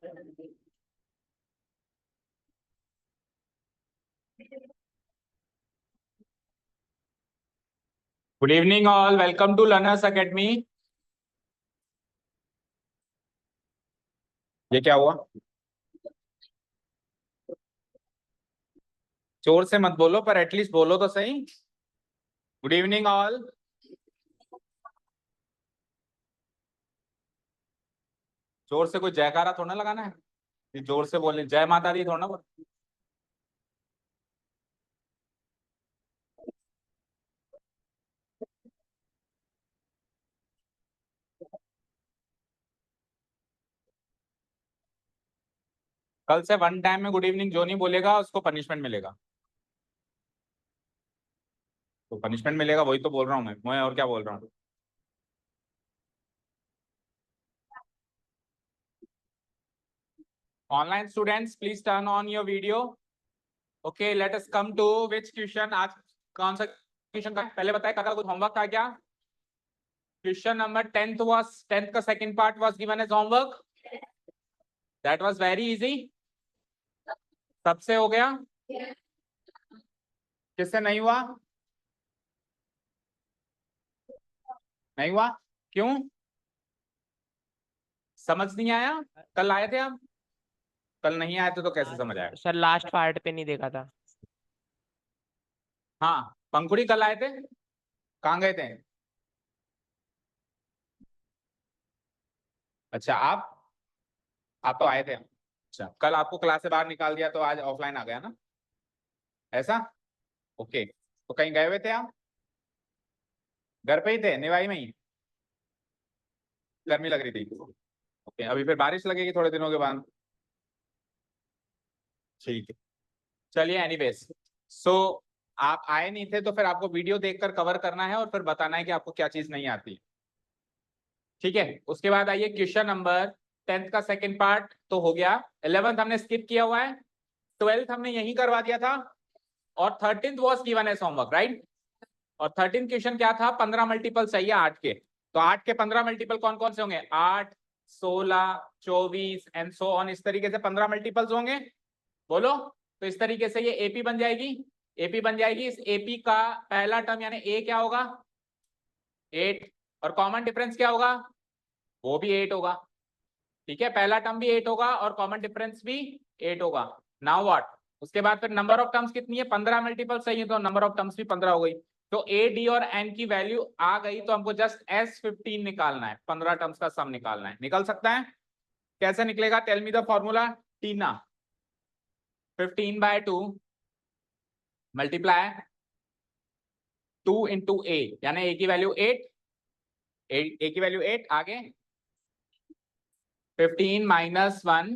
Good evening all, welcome to Learners Academy. ये क्या हुआ? जोर से मत बोलो, पर एटलीस्ट बोलो तो सही। Good evening all. जोर से कोई जयकारा थोड़ा ना लगाना है, ये जोर से बोले जय माता दी थोड़ा ना बोल। कल से वन टाइम में गुड इवनिंग जो नहीं बोलेगा उसको पनिशमेंट मिलेगा। तो पनिशमेंट मिलेगा, वही तो बोल रहा हूँ मैं और क्या बोल रहा हूँ। Online students please turn on your video. Okay, let us come to which question. आज कौन सा क्वेश्चन का पहले बताए, कल कुछ होमवर्क था क्या? क्वेश्चन नंबर 10th का second part was given as homework. That was very easy. सबसे हो गया? किससे नहीं हुआ? नहीं हुआ? क्यों? समझ नहीं आया? कल आए थे आप? कल नहीं आए थे तो कैसे समझ आएगा? सर लास्ट पार्ट पे नहीं देखा था। हाँ, पंखुड़ी कल आए थे, कहाँ गए थे? अच्छा, आप तो आए थे। अच्छा, कल आपको क्लास से बाहर निकाल दिया तो आज ऑफलाइन आ गया ना, ऐसा? ओके, तो कहीं गए हुए थे आप? घर पे ही थे, निवाई में ही? गर्मी लग रही थी? ओके, अभी फिर बारिश लगेगी थोड़े दिनों के बाद। ठीक है, चलिए एनीवेज। सो आप आए नहीं थे तो फिर आपको वीडियो देखकर कवर करना है और फिर बताना है कि आपको क्या चीज नहीं आती। ठीक है, उसके बाद आइए क्वेश्चन नंबर 10th का सेकंड पार्ट तो हो गया। 11th हमने स्किप किया हुआ है, 12th हमने यही करवा दिया था, और 13th was given as homework, right? और 13th क्वेश्चन क्या था? 15 मल्टीपल चाहिए 8 के। तो 8 के 15 मल्टीपल कौन कौन से होंगे? 8, 16, 24 एंड सो ऑन, इस तरीके से 15 मल्टीपल्स होंगे। बोलो। तो इस तरीके से ये एपी बन जाएगी। एपी बन जाएगी। इस एपी का पहला टर्म यानी ए क्या होगा? 8। और कॉमन डिफरेंस क्या होगा? वो भी 8 होगा। ठीक है, पहला टर्म भी 8 होगा और कॉमन डिफरेंस भी 8 होगा। Now what? उसके बाद फिर नंबर ऑफ टर्म्स कितनी है? 15 मल्टीपल चाहिए तो नंबर ऑफ टर्म्स भी 15 हो गई। तो ए, डी और एन की वैल्यू आ गई, तो हमको जस्ट S15 निकालना है, 15 टर्म्स का सम निकालना है। निकल सकता है? कैसे निकलेगा? Tell me the formula. Tina, 15/2 multiply 2 into a, यानी ए की वैल्यू 8, ए की वैल्यू 8, आगे 15 minus 1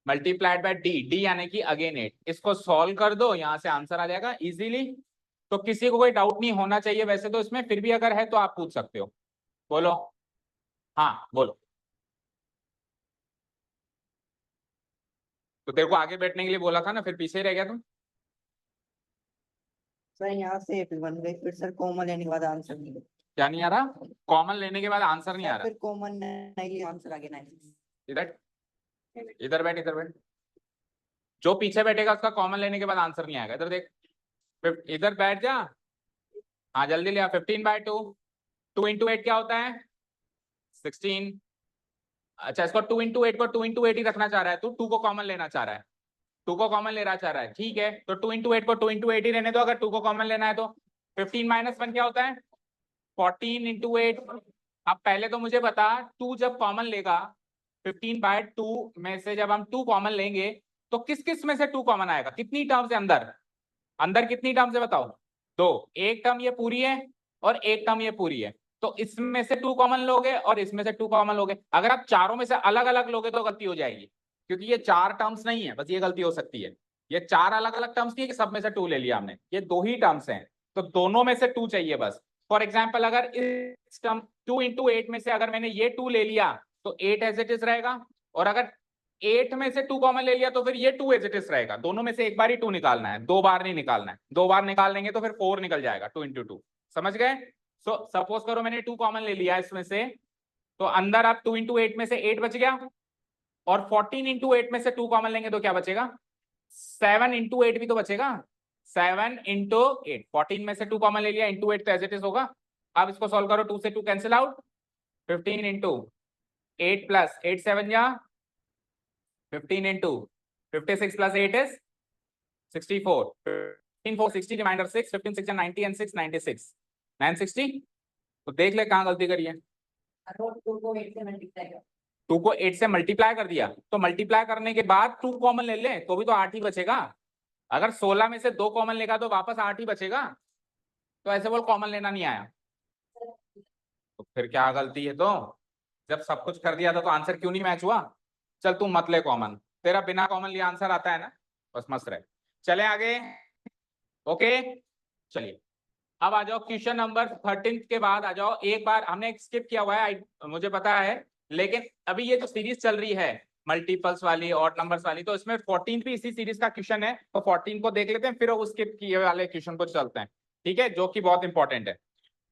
multiplied bye D, D यानी कि अगेन 8। इसको सॉल्व कर दो, यहां से आंसर आ जाएगा इजीली। तो किसी को कोई डाउट नहीं होना चाहिए वैसे तो इसमें, फिर भी अगर है तो आप पूछ सकते हो। बोलो। हाँ बोलो। तो तेरे को आगे बैठने के लिए बोला था ना, फिर पीछे ही रह गया तुम। सर यहाँ से फिर बन गई, फिर सर कॉमन लेने के बाद आंसर नहीं। क्या नहीं आ रहा? कॉमन लेने के बाद आंसर नहीं आ रहा? फिर कॉमन नहीं, आंसर आगे नहीं। इधर इधर बैठ, इधर बैठ। जो पीछे बैठेगा उसका कॉमन लेने के बाद आंसर नहीं आएगा। इधर देख, इधर बैठ जा। हाँ जल्दी लिया। 15/2, 2 इंटू 8 क्या होता है? 16। अच्छा, इसको 2 इंटू 8 को 2 इंटू 8 ही रखना चाह रहा है तू, 2 को कॉमन लेना चाह रहा है। 2 को कॉमन लेना चाह रहा है, ठीक है। तो 2 इंटू 8 को 2 इंटू 8 ही रहने दो, अगर 2 को कॉमन लेना है तो। 15 माइनस 1 क्या होता है? 14 इंटू 8। अब पहले तो मुझे बता, 2 जब कॉमन लेगा 15/2 में से जब हम 2 कॉमन लेंगे तो किस किस में से 2 कॉमन आएगा? कितनी टर्म्स है अंदर? अंदर कितनी टर्म्स है बताओ? 2। एक टर्म ये पूरी है और एक टर्म ये पूरी है। तो इसमें से 2 कॉमन लोगे और इसमें से 2 कॉमन लोगे। अगर आप चारों में से अलग अलग लोगे तो गलती हो जाएगी, क्योंकि ये 4 टर्म्स नहीं है, बस ये गलती हो सकती है। ये 4 अलग अलग टर्म्स नहीं है कि सब में से 2 ले लिया हमने, ये 2 ही टर्म्स हैं। तो दोनों में से 2 चाहिए बस। फॉर एग्जाम्पल, अगर इस टर्म 2 इंटू 8 में से अगर मैंने ये 2 ले लिया तो 8 एज इट इज रहेगा, और अगर 8 में से 2 कॉमन ले लिया तो फिर ये 2 एज इट इज रहेगा। दोनों में से एक बार ही 2 निकालना है, 2 बार नहीं निकालना है। 2 बार निकाल लेंगे तो फिर 4 निकल जाएगा, 2 इंटू 2। समझ गए? सो सपोज करो मैंने 2 कॉमन ले लिया इसमें से, तो अंदर आप 2 इंटू 8 में से 8 बच गया। और 14 इंटू 8 में से 2 कॉमन लेंगे तो क्या बचेगा? 7 इंटू 8 भी तो बचेगा। 7 इंटू 8, 14 में से 2 कॉमन ले लिया, इंटू 8 तो एज इट इज होगा। अब इसको सॉल्व करो, 2 से 2 कैंसिल आउट, 15 इंटू 8 प्लस 8 7 या 15 into 56 plus 8 is 64, 15 4 60 reminder 6, 15 6 90 and 6 96, 960। तो देख ले कहाँ गलती करी है। 2 को 8 से मल्टीप्लाई कर। 2 को 8 से मल्टीप्लाई कर दिया, तो मल्टीप्लाई करने के बाद 2 कॉमन ले ले तो भी तो 8 ही बचेगा। अगर 16 में से 2 कॉमन लेगा तो वापस 8 ही बचेगा। तो ऐसे बोल कॉमन लेना नहीं आया, तो फिर क्या गलती है? तो जब सब कुछ कर दिया था तो आंसर क्यों नहीं मैच हुआ? चल तू मत ले कॉमन, तेरा बिना कॉमन लिए आंसर आता है ना, बस मस्त रहे। चले आगे, ओके चलिए अब आ जाओ क्वेश्चन नंबर 13 के बाद आ जाओ। एक बार हमने स्किप किया हुआ है, मुझे पता है, लेकिन अभी ये जो सीरीज चल रही है मल्टीपल्स वाली, ऑड नंबर्स वाली, तो इसमें 14 भी इसी सीरीज का क्वेश्चन है, तो 14 को देख लेते हैं, फिर उस स्किप किए वाले क्वेश्चन को चलते हैं, ठीक है, जो कि बहुत इंपॉर्टेंट है।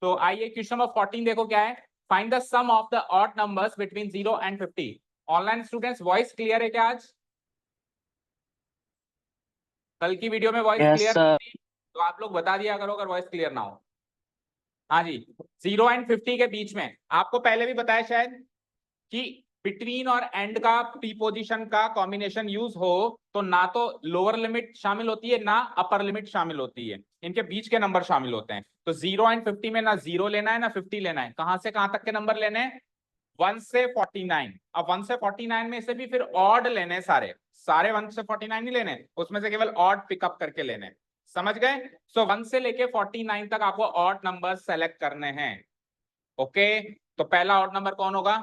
तो आइए क्वेश्चन नंबर 14 देखो क्या है। Find the sum of the odd numbers between 0 and 50। Online students voice clear है क्या? आज कल की वीडियो में वॉइस क्लियर थी, तो आप लोग बता दिया करो अगर वॉइस क्लियर ना हो। हाँ जी, 0 एंड 50 के बीच में आपको पहले भी बताया शायद कि बिटवीन और एंड का प्रीपोजिशन का कॉम्बिनेशन यूज हो तो ना तो लोअर लिमिट शामिल होती है ना अपर लिमिट शामिल होती है, इनके बीच के नंबर शामिल होते हैं। तो 0 एंड 50 में ना 0 लेना है ना 50 लेना है, कहां से कहां तक के नंबर लेने हैं? 1 से 49। अब 1 से 49 में से भी फिर ऑड लेने हैं, सारे सारे 1 से 49 नहीं लेने, उसमें से केवल ऑड पिकअप करके लेने, समझ गए? सो 1 से लेके 49 तक आपको ऑड नंबर सेलेक्ट करने हैं। ओके, तो पहला ऑड नंबर कौन होगा?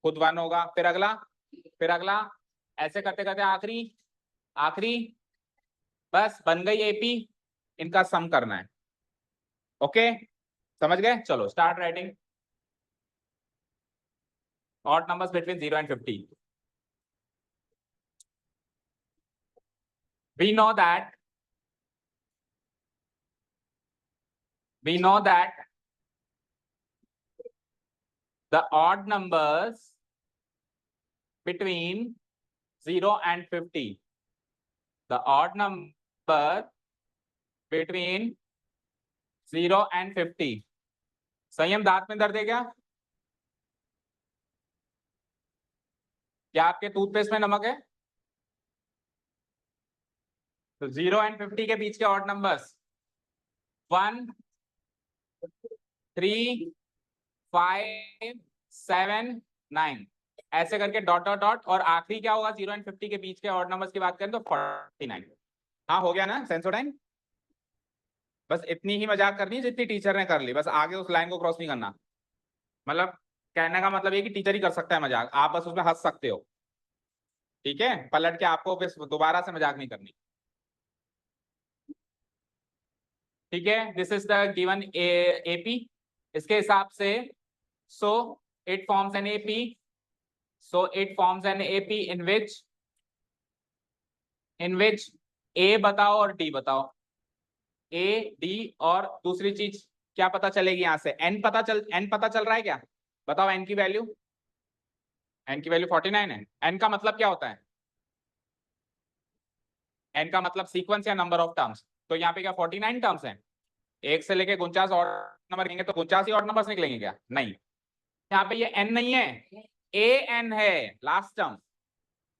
खुद 1 होगा, फिर अगला, फिर अगला, ऐसे करते करते आखिरी, आखिरी, बस बन गई एपी, इनका सम करना है। ओके समझ गए? चलो start writing odd numbers between 0 and 50। we know that the odd numbers between 0 and 50, the odd number between 0 and 50। संयम दांत में दर्द है क्या? क्या आपके टूथपेस्ट में नमक है? तो 0 एंड 50 के बीच के ऑड नंबर्स 1 3 5 7 9, ऐसे करके डॉट डॉट डॉट, और आखिरी क्या होगा 0 एंड 50 के बीच के ऑड नंबर्स की बात करें तो 49। हाँ हो गया ना सेंसोडाइन? बस इतनी ही मजाक करनी है जितनी टीचर ने कर ली, बस आगे उस लाइन को क्रॉस नहीं करना। मतलब कहने का मतलब ये कि टीचर ही कर सकता है मजाक, आप बस उसमें हंस सकते हो, ठीक है? पलट के आपको फिर दोबारा से मजाक नहीं करनी, ठीक है? This is the given AP, इसके हिसाब से so it forms an AP, so it forms an AP in which a बताओ और डी बताओ, ए डी, और दूसरी चीज क्या पता चलेगी यहां से? एन पता चल रहा है क्या? बताओ एन की वैल्यू, एन की वैल्यू 49 है। एन का मतलब क्या होता है? एन का मतलब सीक्वेंस या नंबर ऑफ टर्म्स, तो यहाँ पे क्या 49 टर्म्स हैं? 1 से लेके 49 ऑड नंबर लेंगे तो 49 ही ऑड नंबर्स निकलेंगे क्या? नहीं, यहाँ पे ये एन नहीं है, ए एन है लास्ट टर्म,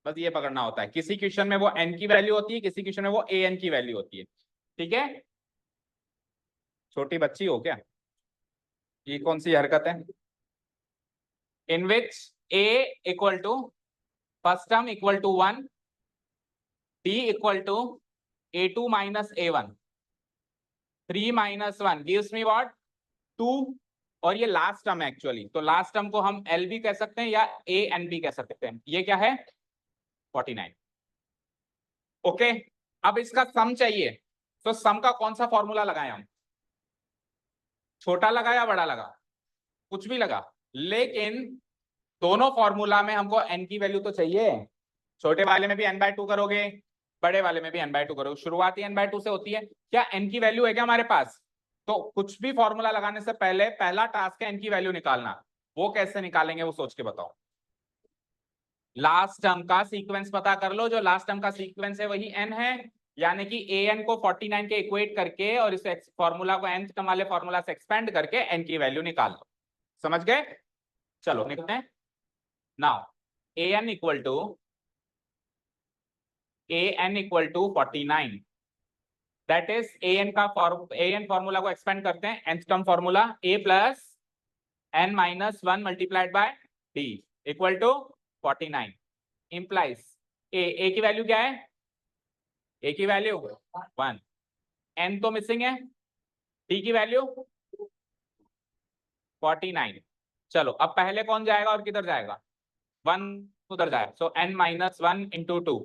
बस ये पकड़ना होता है। किसी क्वेश्चन में वो एन की वैल्यू होती है, किसी क्वेश्चन में वो ए एन की वैल्यू होती है, ठीक है? छोटी बच्ची हो क्या? ये कौन सी हरकत है? In which a equal to first term equal to 1, d equal to a2 minus a1, 3 minus 1 gives me what? 2, और ये लास्ट टर्म है एक्चुअली, तो लास्ट टर्म को हम एल भी कह सकते हैं या ए एन भी कह सकते हैं। ये क्या है? 49। ओके, अब इसका सम चाहिए, तो सम का कौन सा फॉर्मूला लगाएं हम? छोटा लगा या बड़ा लगा? कुछ भी लगा, लेकिन दोनों फॉर्मूला में हमको एन की वैल्यू तो चाहिए। छोटे वाले में भी n/2 करोगे, बड़े वाले में भी n/2 करोगे, शुरुआती n/2 से होती है। क्या n की वैल्यू है क्या हमारे पास? तो कुछ भी फॉर्मूला लगाने से पहले पहला टास्क है n की वैल्यू निकालना, वो कैसे निकालेंगे वो सोच के बताओ। लास्ट टर्म का सीक्वेंस पता कर लो, जो लास्ट टर्म का सीक्वेंस है वही n है, यानी कि an को 49 के इक्वेट करके और इस फॉर्मूला को nth टर्म वाले फॉर्मूला से एक्सपेंड करके n की वैल्यू निकाल लो। समझ गए? चलो निकलते हैं। Now an equal to 49, that is an formula को एक्सपेंड करते हैं, nth term formula a plus n minus 1 multiplied by d equal to 49 implies a की वैल्यू क्या है? a की वैल्यू 1, n तो मिसिंग है, d की वैल्यू 49। चलो अब पहले कौन जाएगा और किधर जाएगा? 1 उधर जाएगा, सो n माइनस 1 इंटू 2,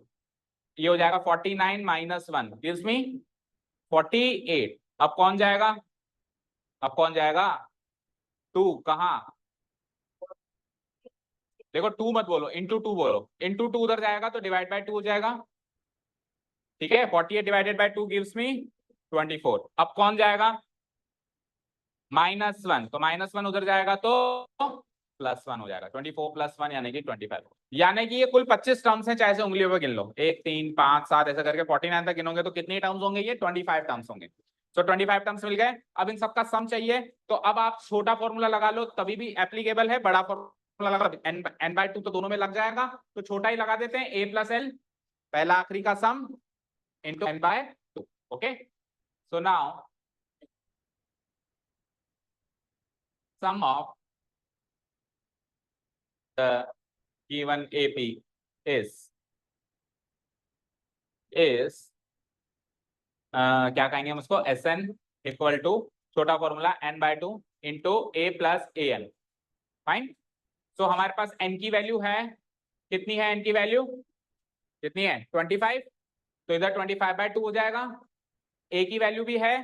ये हो जाएगा 49 माइनस 1 गिव्स मी 48। अब कौन जाएगा? 2 कहाँ? देखो 2 मत बोलो, इंटू 2 बोलो, इंटू 2 उधर जाएगा तो डिवाइड बाय 2 हो जाएगा। ठीक है, 48 डिवाइडेड बाय 2 गिव्स मी 24। अब कौन जाएगा? -1, तो -1 उधर जाएगा तो +1 हो जाएगा, 24 + 1 यानी कि 25। यानी कि ये कुल 25 टर्म्स हैं, चाहे से उंगलियों पर गिन लो, 1 3 5 7 ऐसा करके 49 तक गिनोगे तो कितने टर्म्स होंगे? ये 25 टर्म्स होंगे। तो 25 टर्म्स मिल गए। अब इन सबका सम चाहिए, तो अब आप छोटा फॉर्मूला लगा लो तभी भी एप्लीकेबल है, बड़ा फॉर्मूला लगा n/2 तो दोनों में लग जाएगा, तो छोटा ही लगा देते हैं, a + l पहला आखिरी का sum into n/2। Okay, so now sum of the given AP is क्या कहेंगे हम उसको? Sn इक्वल टू छोटा formula n/2 into a plus an। Fine, तो हमारे पास n की वैल्यू है, कितनी है n की वैल्यू? कितनी है? 25, तो इधर 25/2 हो जाएगा। a की वैल्यू भी है,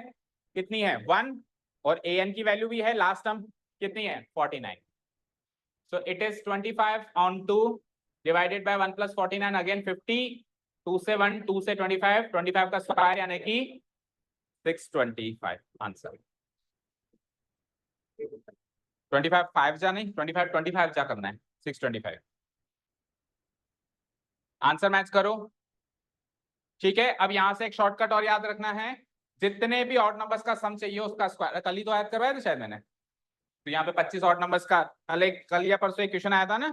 कितनी है? 1, और an की वैल्यू भी है, लास्ट टर्म कितनी है? 49। So it is 25 on 2 divided by 1 plus 49 again 50, 2 से 1, 2 से 25, 25 का स्क्वायर यानी कि 625 आंसर। 25 5 जा नहीं, 25 जा करना है, 625 आंसर मैच करो। ठीक है, अब यहां से एक शॉर्टकट और याद रखना है, जितने भी ऑड नंबर्स का सम चाहिए उसका स्क्वायर, कल ही तो याद करवाया था शायद मैंने, तो यहाँ पे 25 ऑड नंबर्स का कल या परसों एक क्वेश्चन आया था ना,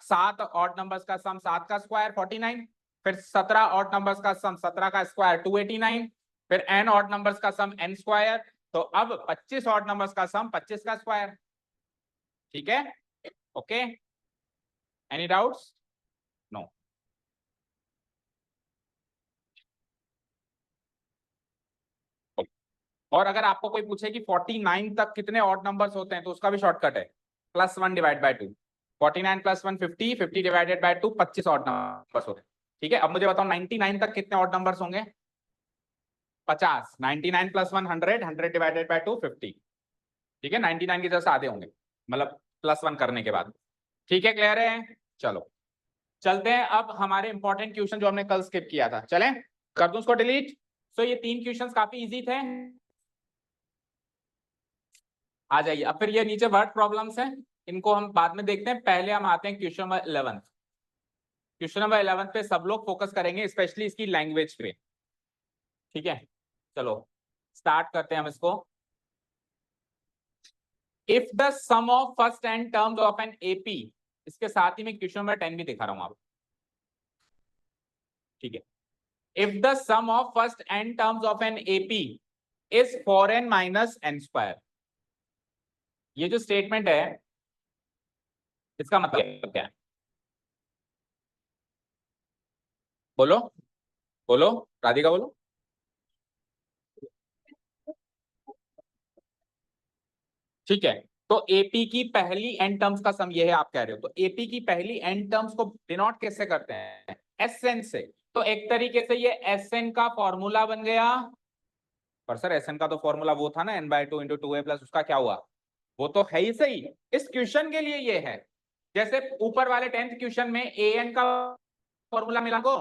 7 ऑड नंबर्स का सम 7 का स्क्वायर 49, फिर 17 ऑड नंबर्स का सम 17 का स्क्वायर 289, फिर n ऑड नंबर्स का सम n स्क्वायर, तो अब 25 ऑड नंबर्स का सम 25 का स्क्वायर। ठीक है, ओके, एनी डाउट्स? नो। और अगर आपको कोई पूछे कि 49 तक कितने ऑड नंबर्स होते हैं तो उसका भी शॉर्टकट है, +1 divide by 2, 49 + 1 50, 50 divided by 2 25 odd numbers होते हैं। ठीक है, अब मुझे बताओ 99 तक कितने ऑड नंबर्स होंगे? 50, 99 + 1 100, 100 डिवाइडेड बाय 2 50। ठीक है, 99 की जैसे आधे होंगे, मतलब +1 करने के बाद। ठीक है, क्लियर है? चलो चलते हैं अब हमारे इंपॉर्टेंट क्वेश्चन जो हमने कल स्किप किया था, चलें कर दूं उसको डिलीट। सो ये 3 क्वेश्चंस काफी इजी थे, आ जाइए। अब फिर ये नीचे वर्ड प्रॉब्लम्स हैं, इनको हम बाद में देखते हैं, पहले हम आते हैं क्वेश्चन नंबर 11। क्वेश्चन नंबर 11 पे सब लोग फोकस करेंगे, स्पेशली इसकी लैंग्वेज पे। ठीक है, चलो स्टार्ट करते हैं हम इसको। If the sum of first n terms of an AP, इसके साथ ही मैं क्वेश्चन नंबर 10 भी दिखा रहा हूं आपको। ठीक है, if the sum of first n terms of an AP is 4n minus n square, ये जो स्टेटमेंट है इसका मतलब क्या है? बोलो बोलो, राधिका बोलो। ठीक है, तो एपी की पहली एन टर्म्स का सम ये है आप कह रहे हो, तो एपी की पहली एन टर्म्स को डिनोट कैसे करते हैं? एसएन से। तो एक तरीके से ये एसएन का फॉर्मूला बन गया। पर सर एसएन का तो फॉर्मूला वो था ना n/2 × 2a प्लस, उसका क्या हुआ? वो तो है ही सही, इस क्वेश्चन के लिए ये है। जैसे ऊपर वाले 10th क्वेश्चन में an का फॉर्मूला मिला को,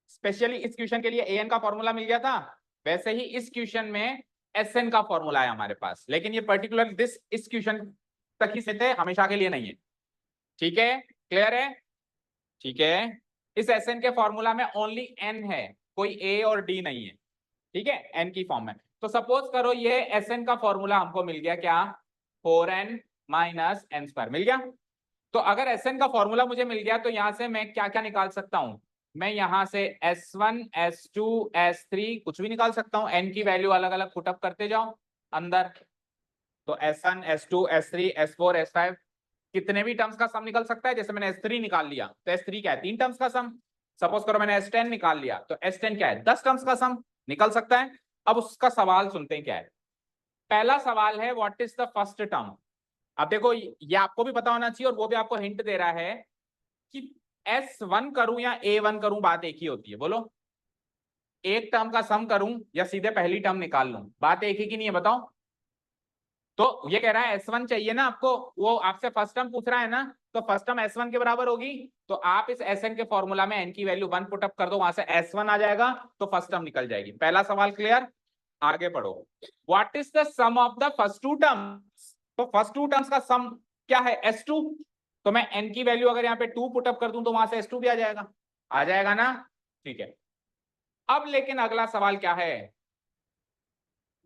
स्पेशली इस क्वेश्चन के लिए an का फॉर्मूला मिल गया था, वैसे ही इस क्वेश्चन में एसएन का फॉर्मूला है हमारे पास, लेकिन ये पर्टिकुलर इस क्वेश्चन तक ही सीमित है, हमेशा के लिए नहीं है। ठीक है, क्लियर है? ठीक है, इस Sn के फॉर्मूला में ओनली n है, कोई a और d नहीं है, ठीक है, n की फॉर्म में। तो सपोज करो ये Sn का फॉर्मूला हमको मिल गया क्या, 4n माइनस n स्क्वायर मिल गया। तो अगर Sn का फॉर्मूला मुझे मिल गया तो यहां से मैं क्या क्या निकाल सकता हूं, मैं यहां से S1 S2 S3 कुछ भी निकाल सकता हूं, n की वैल्यू अलग अलग पुटअप करते जाओ अंदर। तो S1 S2 S3 S4 S5 कितने भी टर्म्स का सम निकल सकता है। जैसे मैंने S3 निकाल लिया तो S3 क्या है, 3 टर्म्स का सम। सपोज करो मैंने S10 निकाल लिया तो S10 क्या है, 10 टर्म्स का सम निकल सकता है। अब उसका सवाल सुनते हैं क्या है। पहला सवाल है what is the first term. अब देखो ये आपको भी पता होना चाहिए और वो भी आपको हिंट दे रहा है कि S1 करूं या A1 करूं, बात एक ही होती है। बोलो, एक टर्म का सम करूं या सीधे पहली टर्म निकाल लूं, बात एक ही की नहीं है, बताओ। तो ये कह रहा है S1 चाहिए ना आपको, वो आपसे फर्स्ट टर्म पूछ रहा है ना, तो फर्स्ट टर्म S1 के बराबर होगी। तो आप इस Sn के फॉर्मूला में n की वैल्यू 1 पुटअप कर दो, वहां से S1 आ जाएगा, तो फर्स्ट टर्म निकल जाएगी। पहला सवाल क्लियर, आगे पढ़ो। What is the sum of the first two terms. तो फर्स्ट टू टर्म्स का सम क्या है, S2। तो मैं n की वैल्यू अगर यहाँ पे 2 पुटअप कर दूं तो वहां से S2 भी आ जाएगा ना, ठीक है। अब लेकिन अगला सवाल क्या है,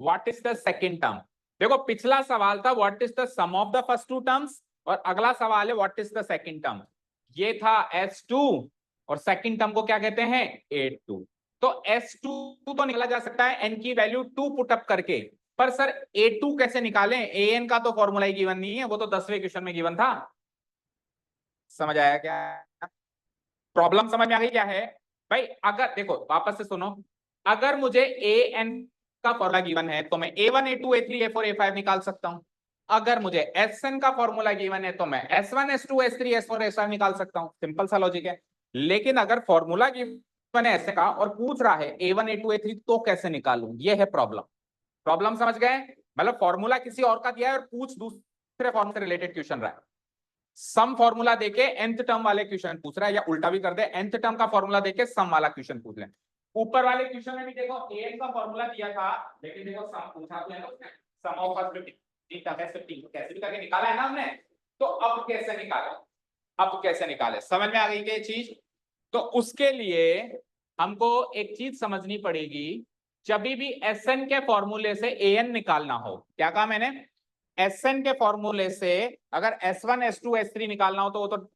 what is the second term. देखो पिछला सवाल था what is the sum of the first two terms, और अगला सवाल है what is the second term. ये था S2 और सेकंड टर्म को क्या कहते हैं, A2। तो S2 तो निकाला जा सकता है n की वैल्यू 2 पुटअप करके, पर सर A2 कैसे निकालें, an का तो फॉर्मूला ही गिवन नहीं है, वो तो 10वें क्वेश्चन में गिवन था। समझ आया क्या, प्रॉब्लम समझ में आ गई क्या है भाई। अगर देखो वापस से सुनो, अगर मुझे an का फॉर्मूला गिवन है तो मैं A1 A2 A3 A4 A5 निकाल सकता हूं। अगर मुझे Sn का फॉर्मूला गिवन है तो मैं S1 S2 S3 S4 S5 निकाल सकता हूं, सिंपल सा लॉजिक है। लेकिन अगर फॉर्मूला गिवन है ऐसे का और पूछ रहा है A1 A2 A3 तो कैसे निकालूं, ये है प्रॉब्लम। प्रॉब्लम समझ गए, मतलब फॉर्मूला किसी और का दिया है और पूछ दूसरे फॉर्मूला से रिलेटेड क्वेश्चन रहा है। सम फॉर्मूला देके nth टर्म वाले क्वेश्चन पूछ रहा है, या उल्टा भी कर दे, nth टर्म का फॉर्मूला देके सम वाला क्वेश्चन पूछ ले। ऊपर वाले क्वेश्चन में भी देखो an का फॉर्मूला दिया था, लेकिन देखो सम पूछा तो है ना उसने, सम ऑफ फर्स्ट 15 कैसे भी करके निकाला है ना हमने। तो अब कैसे निकाले, अब कैसे निकाले, समझ में आ गई क्या चीज। तो उसके लिए हमको एक चीज समझनी पड़ेगी, जब भी Sn के फॉर्मूले से an निकालना हो, क्या कहा मैंने, Sn के फॉर्मूले से अगर S1 S2 S3 निकालना हो तो वो तो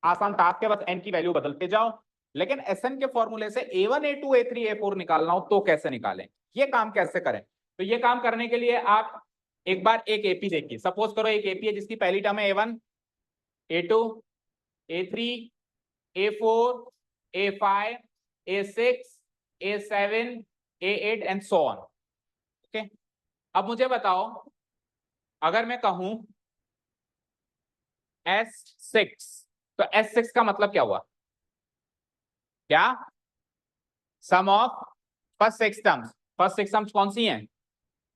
आसान टास्क है, बस n की वैल्यू बदलते जाओ। लेकिन Sn के फॉर्मूले से A1 A2 A3 A4 निकालना हो तो कैसे निकालें, ये काम कैसे करें। तो ये काम करने के लिए आप एक बार एक एपी देखिए। सपोज करो एक एपी है जिसकी पहली टर्म है A1 A2 A3 A4 A5 A6 A7 A8 and so on. Okay, अब मुझे बताओ, अगर मैं कहूं S6, तो S6 का मतलब क्या हुआ, क्या, sum of first six terms. First six terms कौन सी हैं,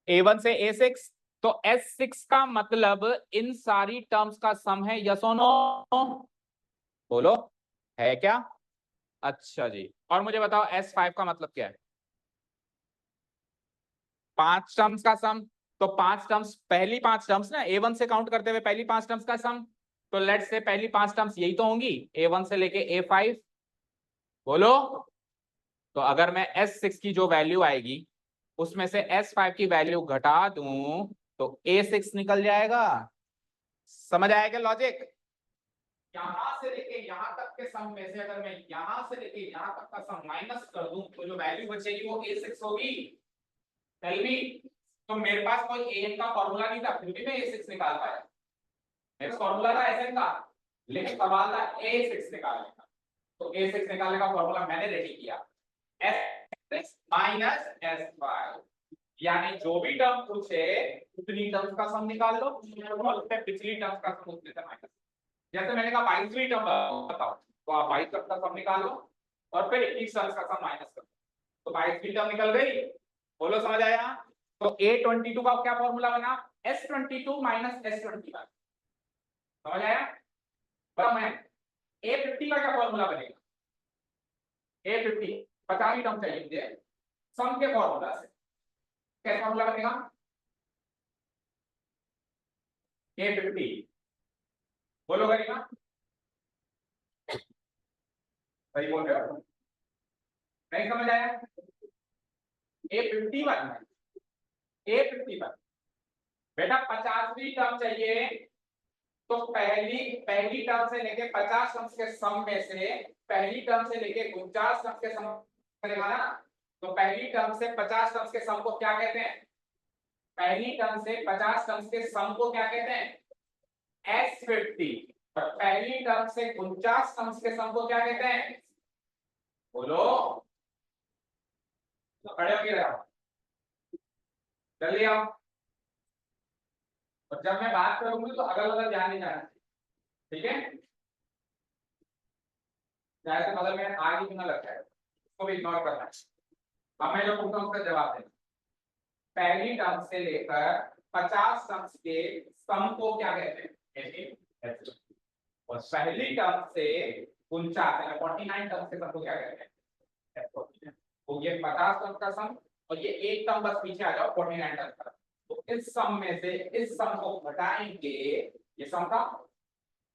A1 से A6। तो S6 का मतलब इन सारी टर्म्स का सम है, यस और नो, बोलो है क्या। अच्छा जी, और मुझे बताओ S5 का मतलब क्या है, 5 टर्म्स का सम। तो 5 टर्म्स, पहली 5 टर्म्स ना A1 से काउंट करते हुए पहली 5 टर्म्स का सम। तो लेट्स से पहली 5 टर्म्स यही तो होंगी, A1 से लेके A5, बोलो। तो अगर मैं S6 की जो वैल्यू आएगी उसमें से S5 की वैल्यू घटा दूं तो A6 निकल जाएगा। समझ आएगा लॉजिक। यहां से लेके यहां तक के सम में से अगर मैं यहां से लेके यहां तक का सम माइनस कर दूं तो जो वैल्यू बचेगी वो A6 होगी। टेल मी, तो मेरे पास कोई an का फॉर्मूला नहीं था फिर भी मैं A6 निकाल पाया। मेरा फॉर्मूला था Sn का, लेकिन सवाल था A6 निकालने का। तो A6 निकालने का फॉर्मूला मैंने रेडी किया, S6 माइनस S5, यानी जो भी टर्म पूछे उतनी टर्म्स का सम निकाल लो और उससे पिछली टर्म्स का सम उसमें से माइनस। जैसे मैंने कहा 22वीं टर्म बताओ, तो आप 22 टर्म का सम निकाल लो और फिर 21 टर्म्स का सम माइनस कर दो, तो 22वीं टर्म निकल गई। बोलो समझ आया। तो A22 का क्या फॉर्मूला बना, S22 माइनस S21। समझ आया। बता मैं A50 का क्या फॉर्मूला बनेगा, A50 50वीं टर्म चाहिए मुझे सम के फॉर्मूला से, क्या फॉर्मूला बनेगा A50, बोलो गरिमा। सही बोल रहे हो? नहीं समझ आया? A51 A51 बेटा 50वीं टर्म चाहिए तो पहली टर्म से लेके 50 टर्म्स के सम में से पहली टर्म से लेके 49 टर्म्स के सम करेगा ना, तो पहली टर्म से 50 टर्म्स के सम को क्या कहते हैं? पहली टर्म से 50 टर्म्स के सम को क्या कहते हैं? S50। और पहली टर्म से 49 टर्म्स के सम को क्या कहते हैं? बोलो, तो खड़े होके रहो, जल्दी आओ। और जब मैं बात करूंगी तो अगल बगल ध्यान नहीं जाना, ठीक है? जैसे बगल में आगे भी ना लगता है, उसको भी इग्नोर करना है। अब मैं जो पूछता हूँ उसका जवाब देना। पहली टर्म से लेकर 50 टर्म्स के सम को क्या कहते हैं? और पहली टर्म से 49 टर्म्स के सम को क्या कहते हैं? तो ये 50 टर्म का सम और ये एक टर्म बस पीछे आ जाओ 49 टर्म का। तो इस सम में से इस सम को घटाएंगे, ये सम का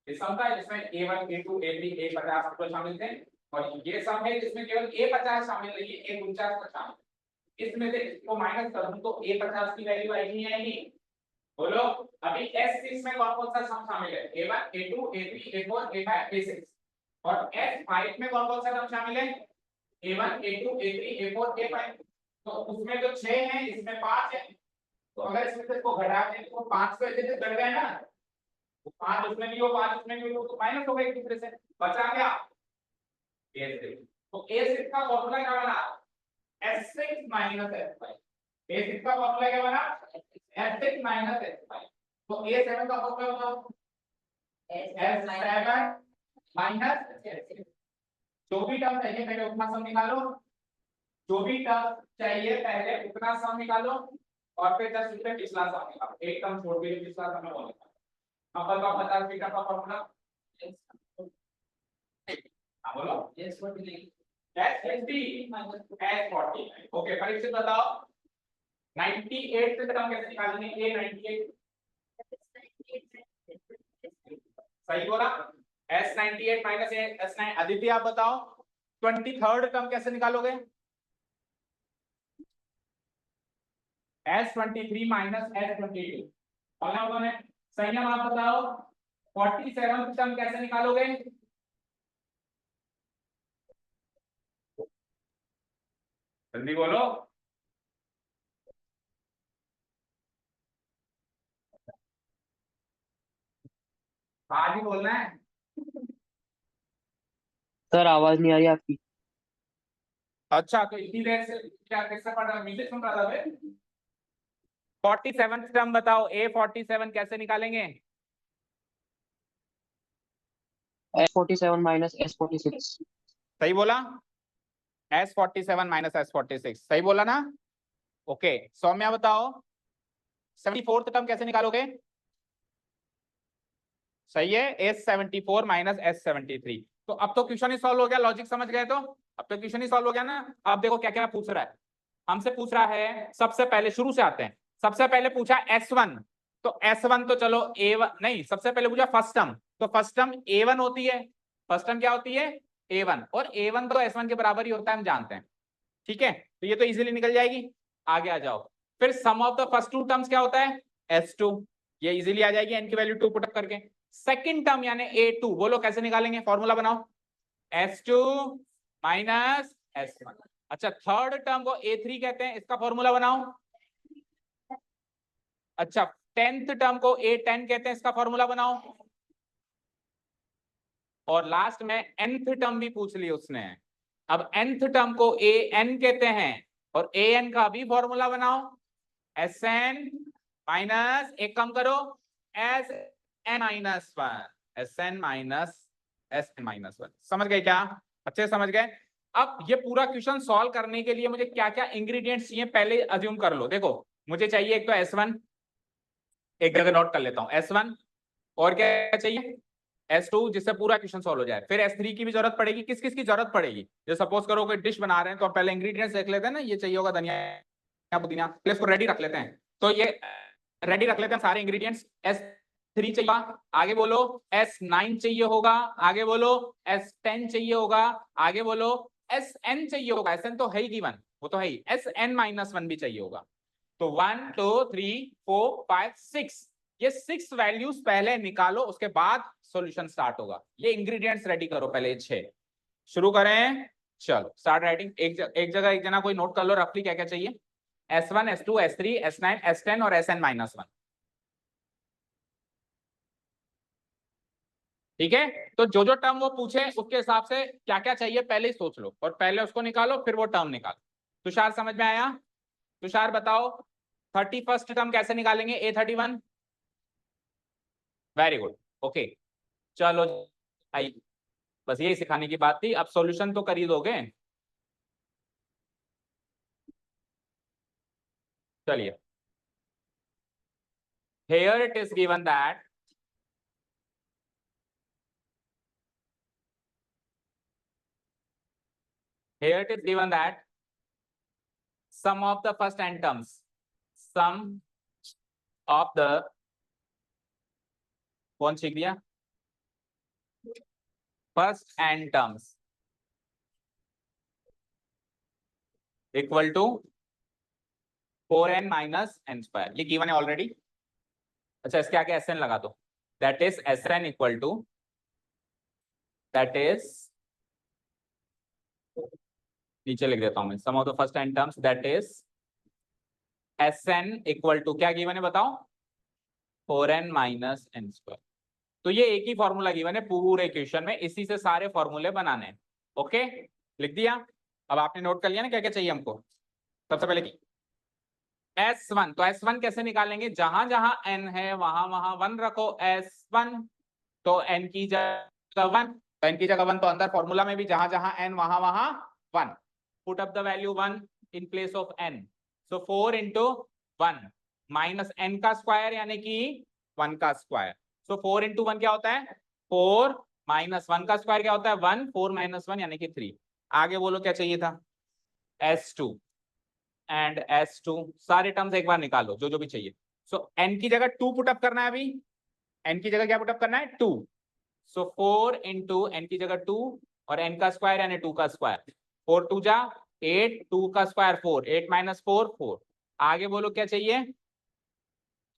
जिसमें A1 A2 A3 A50 को शामिल थे, और ये सम है जिसमें केवल A50 शामिल नहीं है, A49 का शामिल। इसमें से इसको माइनस कर दूं तो A50 की वैल्यू आएगी नहीं आएगी? बोलो। अभी S6 में कौन कौन सा सम शामिल है? A1 A2 A3 A4 A5 A6। और S5 में कौन कौन सा सम शामिल है? A1 A2 A3 A4 A5। तो उसमें तो 6 है, इसमें 5 है। तो अगर इसमें से इसको घटा दें तो 5 को ऐसे घट गए ना, तो 5 उसमें भी हो 5 उसमें भी हो, तो माइनस हो गए एक दूसरे से, बचा क्या? A6। तो A6 का फॉर्मूला क्या बना? S6 minus S5। A6 का फॉर्मूला क्या बना? S6 minus S5। तो A7 का फॉर्मूला बताओ। S7 minus S6। जो भी टर्म चाहिए पहले उतना सम निकालो, जो भी टर्म चाहिए पहले उतना सम निकालो, और फिर 10 रुपए पिछला सम निकालो। एक टर्म छोड़ के पिछला सम में बोलेगा। अब बताओ 50 बीटा का फॉर्मूला। हाँ बोलो। S40 S40। ओके, परीक्षित बताओ 98 से टर्म कैसे निकालेंगे? A98 सही बोला। S98 minus S9। आदित्य आप बताओ 23rd टर्म कैसे निकालोगे? S23 minus S22। और ना उन्होंने संयम आप बताओ 47th टर्म कैसे निकालोगे? जल्दी बोलो। आज ही बोलना है। सर आवाज नहीं आ रही आपकी। अच्छा, तो इतनी देर से क्या कैसे पढ़ रहा? म्यूजिक सुन रहा था बे। 47th टर्म बताओ, A47 कैसे निकालेंगे? S47 minus S46। सही बोला। S47 माइनस S46 सही बोला ना? ओके, सौम्या बताओ 74th टर्म कैसे निकालोगे? सही है, S74 माइनस S73। तो अब तो क्वेश्चन ही सॉल्व हो गया, लॉजिक समझ गए तो अब तो क्वेश्चन ही सॉल्व हो गया ना। अब देखो क्या क्या पूछ रहा है। हमसे पूछ रहा है, सबसे पहले शुरू से आते हैं। सबसे पहले पूछा S1, तो S1 तो चलो A1 नहीं, सबसे पहले पूछा फर्स्ट टर्म, तो फर्स्ट टर्म A1 होती है। फर्स्ट टर्म क्या होती है? A1। और A1 तो S1 के बराबर ही होता है, हम जानते हैं, ठीक है? तो ये तो इजीली निकल जाएगी। आगे आ जाओ, फिर sum of the first two terms क्या होता है? S2। ये इजीली आ जाएगी, n की वैल्यू 2 पुट अप करके। सेकंड टर्म यानी A2, बोलो कैसे निकालेंगे? फॉर्मूला बनाओ, S2 माइनस S1। अच्छा, थर्ड टर्म को A3 कहते हैं, इसका फॉर्मूला बनाओ। अच्छा, 10th टर्म को A10 कहते हैं, इसका फॉर्मूला बनाओ। और लास्ट में nth टर्म भी पूछ ली उसने। अब nth टर्म को an कहते हैं, और an का भी फॉर्मूला बनाओ। Sn माइनस, एक कम करो, Sn minus 1। Sn minus Sn minus 1। समझ गए क्या? अच्छे समझ गए? अब ये पूरा क्वेश्चन सॉल्व करने के लिए मुझे क्या क्या इंग्रेडिएंट्स चाहिए पहले अज्यूम कर लो। देखो, मुझे चाहिए एक तो S1, एक जगह नोट कर लेता हूं, S1, और क्या चाहिए? S2, जिससे पूरा क्वेश्चन सॉल्व हो जाए। फिर S3 की भी जरूरत पड़ेगी। किस किस की जरूरत पड़ेगी? जो सपोज करो कोई डिश बना रहे हैं तो पहले इंग्रेडिएंट्स देख लेते हैं ना, ये चाहिए होगा धनिया पुदीना, इसको रेडी रख लेते हैं। तो ये रेडी रख लेते हैं सारे इंग्रेडिएंट्स। 3 चाहिए होगा, आगे बोलो S9 चाहिए होगा, आगे बोलो S10 चाहिए होगा, आगे बोलो Sn चाहिए होगा, Sn तो है ही गिवन, वो तो है ही, Sn-1 भी चाहिए होगा। तो 1 2 3 4 5 6, ये 6 वैल्यूज पहले निकालो, उसके बाद सॉल्यूशन स्टार्ट होगा। ये इंग्रेडिएंट्स रेडी करो पहले, ये 6 शुरू करें। चलो स्टार्ट राइटिंग। एक जगह एक जना कोई नोट कर लो रफली क्या क्या चाहिए। S1 S2 S3 S9 S10 और Sn-1। ठीक है, तो जो जो टर्म वो पूछे उसके हिसाब से क्या क्या चाहिए पहले ही सोच लो, और पहले उसको निकालो, फिर वो टर्म निकालो। तुषार समझ में आया? तुषार बताओ 31st टर्म कैसे निकालेंगे, A31। वेरी गुड, ओके चलो आई, बस यही सिखाने की बात थी। अब सॉल्यूशन तो कर ही दोगे। चलिए, here it is given that sum of the first n terms, sum of the, कौन सीख दिया, first n terms equal to 4n minus n square, ये गिवन है ऑलरेडी। अच्छा इसके आगे Sn लगा दो, that is Sn equal to, that is, नीचे लिख देता हूं मैं, sum of the first n terms that is Sn equal to, क्या गिवन है बताओ, 4n माइनस n स्क्वायर। तो ये एक ही फॉर्मूला गिवन है पूरे इक्वेशन में, इसी से सारे फॉर्मूले बनाने हैं। ओके लिख दिया। अब आपने नोट कर लिया ना क्या क्या चाहिए हमको। सबसे पहले S1, तो S1 कैसे निकालेंगे, जहां जहां n है वहां वहां 1 रखो, S1 तो n की जगह 1, तो n की जगह 1, तो अंदर फॉर्मूला में भी जहां जहां n वहां वहां 1, put up the value 1 in place of n, so 4 into 1 minus n का स्क्वायर यानी कि 1 का स्क्वायर, सो 4 इंटू 1 क्या होता है 4, माइनस 1 का स्क्वायर क्या होता है 1, 4 माइनस 1 यानी कि 3। आगे बोलो क्या चाहिए था, S2 एंड S2, सारे टर्म्स एक बार निकालो जो जो भी चाहिए। सो n की जगह 2 पुटअप करना है, अभी n की जगह क्या पुटअप करना है 2, सो 4 इंटू n की जगह 2 और n का स्क्वायर यानी 2 का स्क्वायर, 4 2 जा 8, 2 का स्क्वायर 4, 8 माइनस 4 4। आगे बोलो क्या चाहिए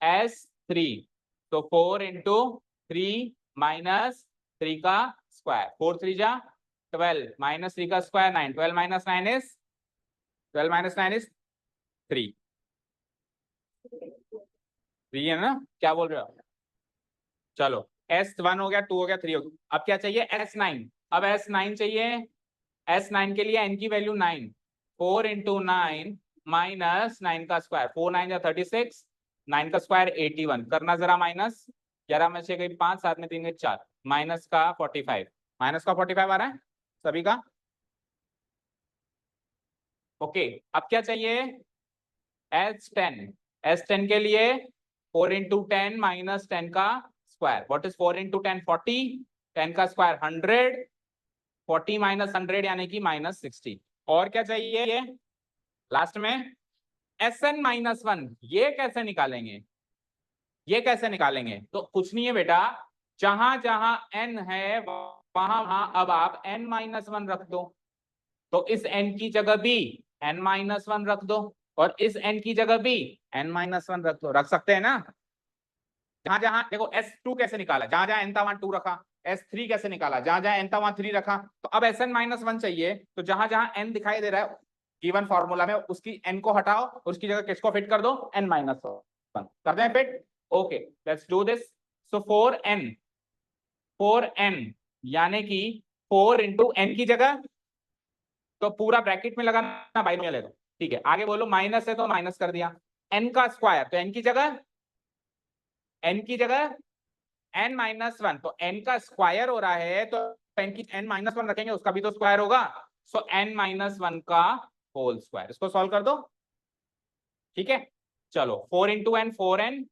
S3, तो 4 इंटू 3 माइनस 3 का स्क्वायर, 4 3 जा 12 माइनस 3 का square 9, 12 minus 9 is 12 minus 9 is 3 है ना, क्या बोल रहे हो। चलो S1 हो गया, 2 हो गया, 3 हो गया। अब क्या चाहिए S9, अब S9 चाहिए, S9 के लिए n की वैल्यू 9, 4 इंटू 9 माइनस 9 का स्क्वायर, 4 9 या 36, 9 का स्क्वायर 81, करना जरा माइनस, 11 में से गई 5, 7 में 3 गई 4, माइनस का 45, माइनस का 45 आ रहा है सभी का। ओके अब क्या चाहिए S10, S10 के लिए 4 इंटू 10 माइनस 10 का स्क्वायर, व्हाट इज 4 इंटू 10 40, 10 का स्क्वायर 100, 40 माइनस 100 यानी कि माइनस 60। और क्या चाहिए ये लास्ट में Sn-1, ये कैसे निकालेंगे, ये कैसे निकालेंगे, तो कुछ नहीं है बेटा, जहां जहां n है वहां वहां अब आप n-1 रख दो, तो इस n की जगह भी n-1 रख दो, और इस n की जगह भी n-1 रख दो, रख सकते हैं ना। जहां जहां देखो S2 कैसे निकाला, जहां जहां n था वहां 2 रखा, S3 कैसे निकाला, जहां जहां n था वहां 3 रखा, तो अब Sn-1 चाहिए, तो जहां जहां n दिखाई दे रहा है गिवन फॉर्मूला में उसकी n को हटाओ, उसकी जगह किसको फिट कर दो n-1 कर दें fit. Okay let's do this, so 4n यानी कि 4 इंटू n की जगह, तो पूरा ब्रैकेट में लगाना, बाइनोमियल है तो ठीक है, आगे बोलो माइनस है तो माइनस कर दिया, n का स्क्वायर तो n की जगह n-1, तो n का स्क्वायर हो रहा है तो n की n-1 रखेंगे, उसका भी तो स्क्वायर होगा, सो n-1 का होल स्क्वायर, इसको सॉल्व कर दो। ठीक है चलो 4 into n 4n,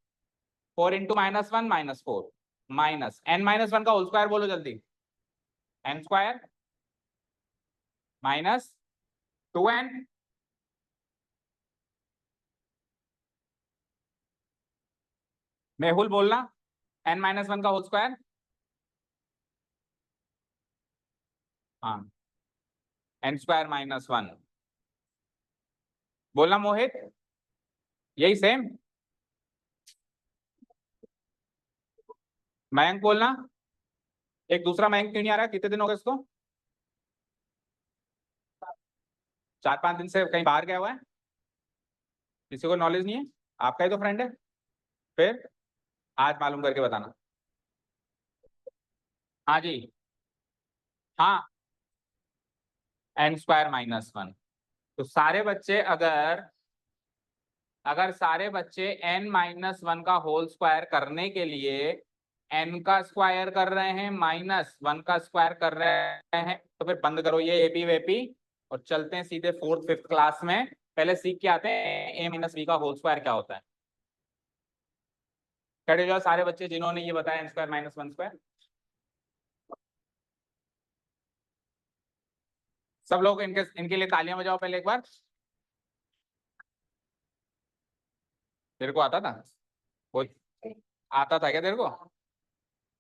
4 into -1 -4, minus n-1 का होल स्क्वायर बोलो जल्दी, n square minus 2n, Mehul बोलना n माइनस वन का होल स्क्वायर, हाँ n स्क्वायर माइनस वन, बोलना मोहित, यही सेम। मयंक बोलना, एक दूसरा मयंक क्यों नहीं आ रहा, कितने दिन हो गए इसको, 4-5 दिन से कहीं बाहर गया हुआ है, किसी को नॉलेज नहीं है, आपका ही तो फ्रेंड है, फिर आज मालूम करके बताना। हाँ जी, हाँ n स्क्वायर माइनस वन। तो सारे बच्चे अगर अगर सारे बच्चे n माइनस वन का होल स्क्वायर करने के लिए n का स्क्वायर कर रहे हैं माइनस वन का स्क्वायर कर रहे हैं, तो फिर बंद करो ये एपी वेपी और चलते हैं सीधे 4th-5th क्लास में। पहले सीख के आते हैं a माइनस बी का होल स्क्वायर क्या होता है। खड़े जाओ सारे बच्चे जिन्होंने ये बताया n square minus one square, सब लोग इनके लिए तालियां बजाओ पहले एक बार। तेरे को आता था, वो आता था क्या तेरे को?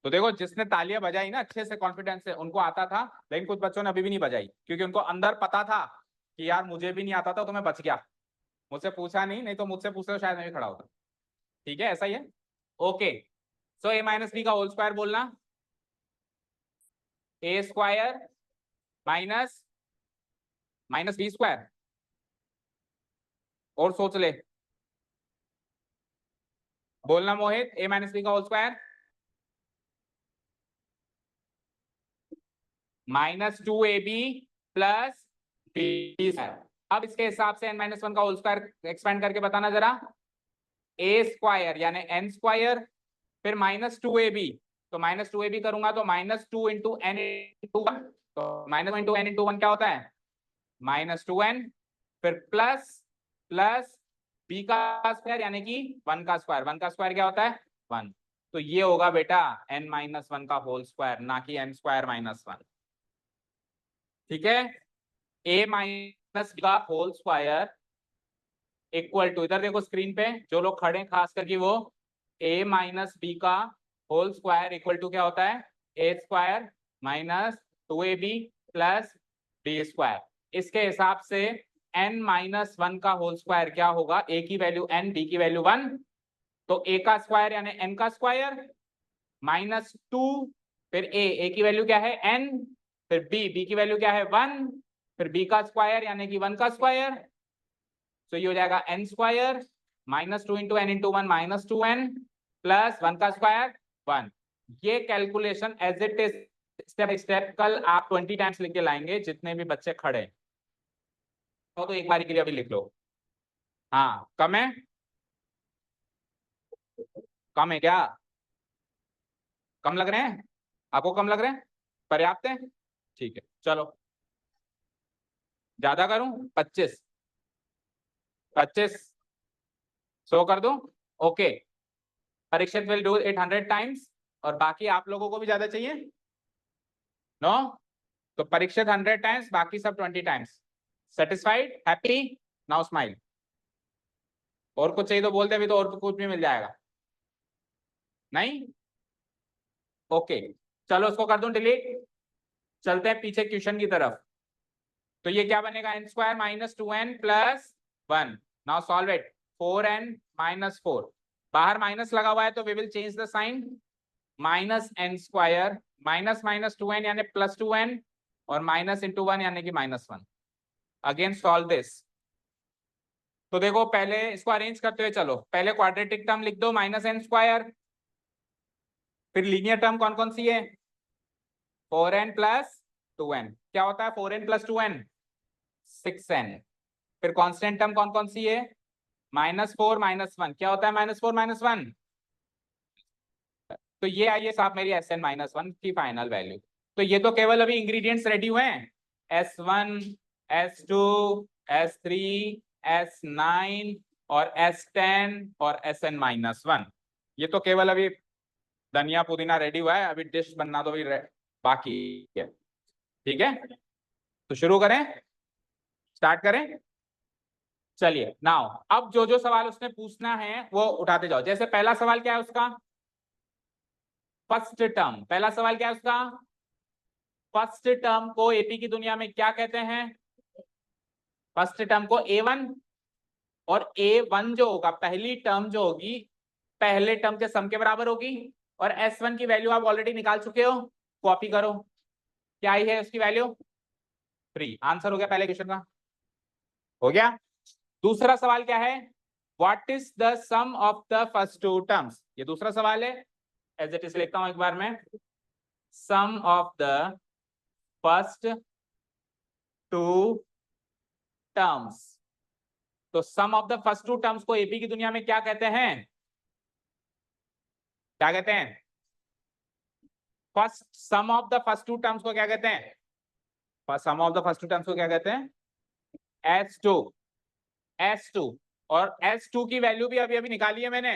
तो देखो जिसने तालियां बजाई ना अच्छे से कॉन्फिडेंस से, उनको आता था, लेकिन कुछ बच्चों ने अभी भी नहीं बजाई क्योंकि उनको अंदर पता था कि यार मुझे भी नहीं आता था तो मैं बच गया, मुझसे पूछा नहीं तो मुझसे पूछते तो शायद मैं भी खड़ा होता। ठीक है, ऐसा ही है। Okay, so a minus b का होल स्क्वायर बोलना, a square minus minus b square, और सोच ले, बोलना मोहित, a माइनस बी का whole square minus 2ab plus b square. अब इसके हिसाब से n माइनस वन का होल स्क्वायर एक्सपेंड करके बताना जरा, a स्क्वायर यानी n स्क्वायर फिर माइनस 2ab, तो माइनस 2ab करूंगा तो minus 2 into n into one, तो minus into n into one क्या होता है माइनस 2n, फिर प्लस प्लस b का स्क्वायर यानी कि 1 का स्क्वायर, 1 का स्क्वायर क्या होता है 1, तो ये होगा बेटा n माइनस वन का होल स्क्वायर, ना कि n स्क्वायर माइनस वन। ठीक है, a माइनस का होल स्क्वायर इक्वल टू, इधर देखो स्क्रीन पे जो लोग खड़े हैं खास करके वो, a माइनस बी का होल स्क्वायर इक्वल टू क्या होता है a square minus 2ab plus b square. इसके हिसाब से n माइनस वन का होल स्क्वायर क्या होगा, a की वैल्यू n, b की वैल्यू 1, तो a का स्क्वायर यानी n का स्क्वायर माइनस 2, फिर a की वैल्यू क्या है n, फिर b की वैल्यू क्या है 1, फिर b का स्क्वायर यानी कि 1 का स्क्वायर, तो ये हो जाएगा n square minus 2 into n into one minus 2n plus 1 का स्क्वायर 1। ये calculation as it is step by step कल आप 20 टाइम्स लिख के लाएंगे जितने भी बच्चे खड़े हैं, तो एक बारी के लिए अभी लिख लो। हाँ कम है, कम है क्या, कम लग रहे हैं आपको, कम लग रहे हैं, पर्याप्त है, ठीक है चलो ज्यादा करूं 25 25 100 कर दूं, okay. Parikshit will do it 100 times, और बाकी आप लोगों को भी ज्यादा चाहिए नो, तो परीक्षित 100 टाइम्स, बाकी सब 20 times. Satisfied, happy, now smile. और कुछ चाहिए तो बोलते, अभी तो और कुछ भी मिल जाएगा, नहीं ओके चलो उसको कर दूं डिलीट, चलते हैं पीछे क्वेश्चन की तरफ। तो ये क्या बनेगा n square minus 2n plus 1, now solve it, 4n minus 4, बाहर माइनस लगा हुआ है तो we will change the sign, minus n square minus minus 2n यानी प्लस 2n और माइनस इंटू 1 यानी कि माइनस 1। अगेन सॉल्व दिस, तो देखो पहले इसको अरेंज करते हुए चलो, पहले क्वाड्रेटिक टर्म लिख दो माइनस n स्क्वायर, फिर लीनियर टर्म कौन कौन सी है 4n प्लस 2n, क्या होता है 4n प्लस 2n 6n, फिर कांस्टेंट टर्म कौन कौन सी है माइनस 4 माइनस 1, क्या होता है माइनस 4 माइनस 1, तो ये आइए साहब मेरी Sn माइनस 1 की फाइनल वैल्यू। तो ये तो केवल अभी इंग्रेडिएंट्स रेडी हुए हैं, S1 S2 S3 S9 और S10 और Sn माइनस 1, ये तो केवल अभी धनिया पुदीना रेडी हुआ है, अभी डिश बनना तो भी बाकी है। ठीक है, तो शुरू करें, स्टार्ट करें, चलिए नाउ अब जो जो सवाल उसने पूछना है वो उठाते जाओ। जैसे पहला सवाल क्या है उसका, फर्स्ट टर्म, पहला सवाल क्या है उसका, फर्स्ट टर्म को एपी की दुनिया में क्या कहते हैं, फर्स्ट टर्म को A1, और A1 जो होगा पहली टर्म जो होगी पहले टर्म के सम के बराबर होगी, और S1 की वैल्यू आप ऑलरेडी निकाल चुके हो, कॉपी करो, क्या आई है उसकी वैल्यू 3। आंसर हो गया पहले क्वेश्चन का, हो गया। दूसरा सवाल क्या है, what is the sum of the first two terms, ये दूसरा सवाल है, एज इट इज लिखता हूं एक बार में, sum of the first two terms. तो sum of the first two terms को एपी की दुनिया में क्या कहते हैं, क्या कहते हैं, first sum of the first two terms को क्या कहते हैं, sum of the first two terms को क्या कहते हैं, S2, S2, और S2 की वैल्यू भी अभी अभी निकाली है मैंने,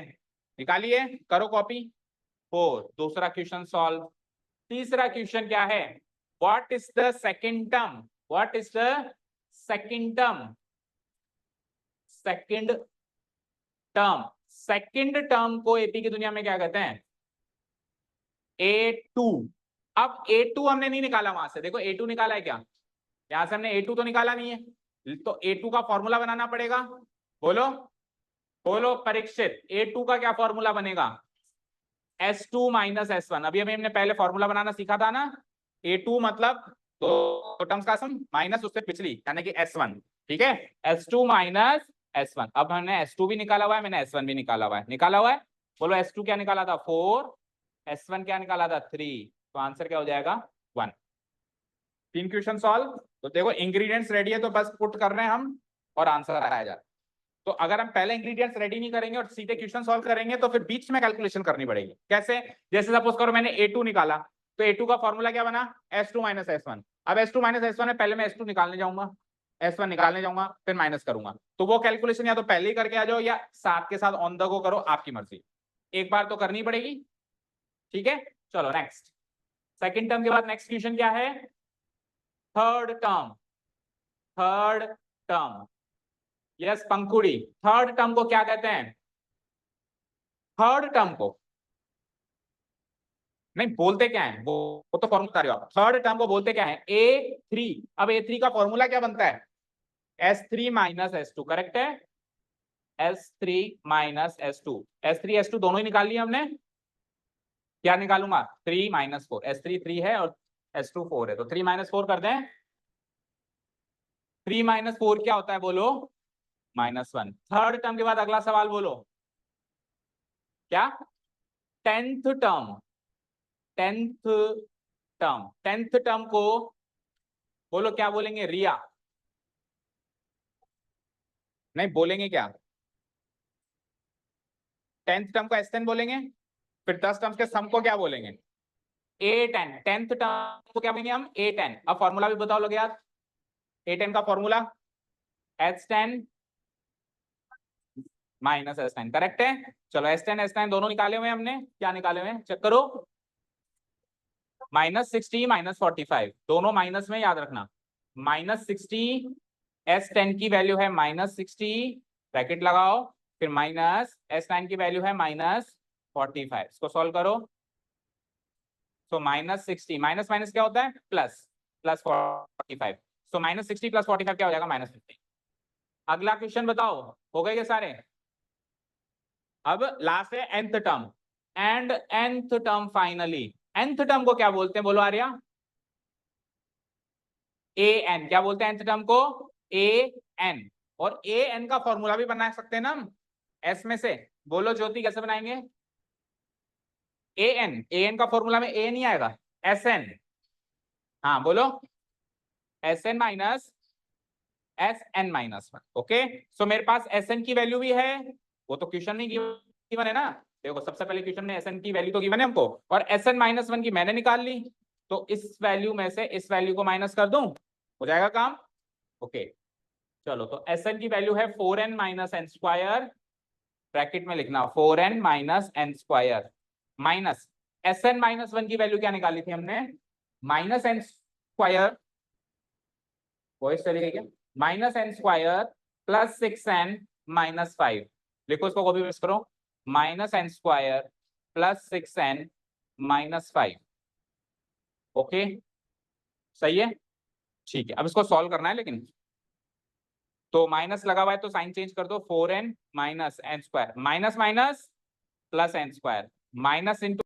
निकाली है, करो कॉपी 4। दूसरा क्वेश्चन सॉल्व। तीसरा क्वेश्चन क्या है, what is the second term, what is the second term, second term, second term को एपी की दुनिया में क्या कहते हैं, A2। अब A2 हमने नहीं निकाला वहां से, देखो A2 निकाला है क्या, यहां से हमने A2 तो निकाला नहीं है, तो A2 का फॉर्मूला बनाना पड़ेगा, बोलो बोलो परीक्षित, A2 का क्या फॉर्मूला बनेगा, S2 माइनस S1। अभी अभी हमने पहले फॉर्मूला बनाना सीखा था ना, A2 मतलब तो टर्म्स का सम माइनस उससे पिछली यानी कि S1, ठीक है, S2 माइनस S1। अब हमने S2 भी निकाला हुआ है, मैंने S1 भी निकाला हुआ है, निकाला हुआ है, बोलो S2 क्या निकाला था 4, S1 क्या निकाला था 3, तो आंसर क्या हो जाएगा 1। 3 क्वेश्चन सॉल्व। तो देखो इंग्रेडिएंट्स रेडी है तो बस पुट कर रहे हैं हम और आंसर आया जाए। तो अगर हम पहले इंग्रेडिएंट्स रेडी नहीं करेंगे और सीधे क्वेश्चन सॉल्व करेंगे तो फिर बीच में कैलकुलेशन करनी पड़ेगी। कैसे, जैसे सपोज करो मैंने A2 निकाला, तो A2 का फॉर्मूला क्या बना, S2 माइनस S1। अब S2 माइनस S1 में पहले मैं S2 निकालने जाऊंगा, S1 निकालने जाऊंगा, फिर माइनस करूंगा, तो वो कैलकुलेशन या तो पहले ही करके आ जाओ या साथ के साथ ऑन द गो करो, आपकी मर्जी, एक बार तो करनी पड़ेगी, ठीक है। चलो नेक्स्ट, सेकंड टर्म के बाद नेक्स्ट क्वेश्चन क्या है, third term, third term, yes Pankudi, third term को क्या कहते हैं, थर्ड टर्म को नहीं बोलते क्या है, वो तो फॉर्मूला बता रहे हो आप, थर्ड टर्म को बोलते क्या है, A3। अब A3 का फॉर्मूला क्या बनता है, S3 माइनस S2, करेक्ट है, S3 minus S2, S3 S2 दोनों ही निकाल लिए हमने, क्या निकालूंगा 3 माइनस 4, S3 3 है और S2 4 है, तो 3 माइनस 4 कर दें, 3 माइनस 4 क्या होता है बोलो, -1। थर्ड टर्म के बाद अगला सवाल बोलो, क्या, tenth term, tenth term, tenth term को बोलो क्या बोलेंगे, रिया, नहीं बोलेंगे क्या, टेंथ टर्म को S10 बोलेंगे, फिर 10 टर्म्स के सम को क्या बोलेंगे, A10, टेंथ टर्म को क्या बोलेंगे हम, A10। अब फॉर्मूला भी बताओ लोग यार, A10 का formula H10 minus S9, correct है। चलो S10 S9 दोनों निकाले हुए हमने, क्या निकाले हुए चेक करो, -60 -45, दोनों माइनस में, याद रखना, -60, S10 की वैल्यू है -60, ब्रैकेट लगाओ, फिर माइनस S9 की वैल्यू है -45, इसको सॉल्व करो, सो -60 माइनस माइनस क्या होता है प्लस, प्लस 45, सो -60 प्लस 45 क्या हो जाएगा -50। अगला क्वेश्चन बताओ, हो गए ये सारे। अब लास्ट है nth term, and nth term finally, nth term को क्या बोलते हैं बोलो आर्या, an, क्या बोलते हैं nth टर्म को, an, और an का फॉर्मूला भी बना सकते हैं ना हम s में से, बोलो ज्योति कैसे बनाएंगे, an का फॉर्मूला में a नहीं आएगा, sn, हाँ बोलो sn minus sn minus 1, okay. So मेरे पास sn की वैल्यू भी है, वो तो क्वेश्चन नहीं गिवन है ना, देखो सबसे पहले क्वेश्चन में sn की वैल्यू तो गिवन है हमको, और sn माइनस 1 की मैंने निकाल ली, तो इस वैल्यू में से इस वैल्यू को माइनस कर दूं, हो जाएगा काम, ओके। चलो तो sn की वैल्यू है 4n minus n square, bracket में लिखना 4n minus n square, minus sn minus 1 की वैल्यू क्या निकाली थी हमने, -n स्क्वायर, वो इस तरीके के -n square plus 6n minus 5, लिखो इसको कॉपी पेस्ट करो, -n square plus 6n -5। Okay, सही है, ठीक है। अब इसको सॉल्व करना है, लेकिन तो माइनस लगा हुआ है तो साइन चेंज कर दो, 4n minus n square, minus minus plus n square, minus into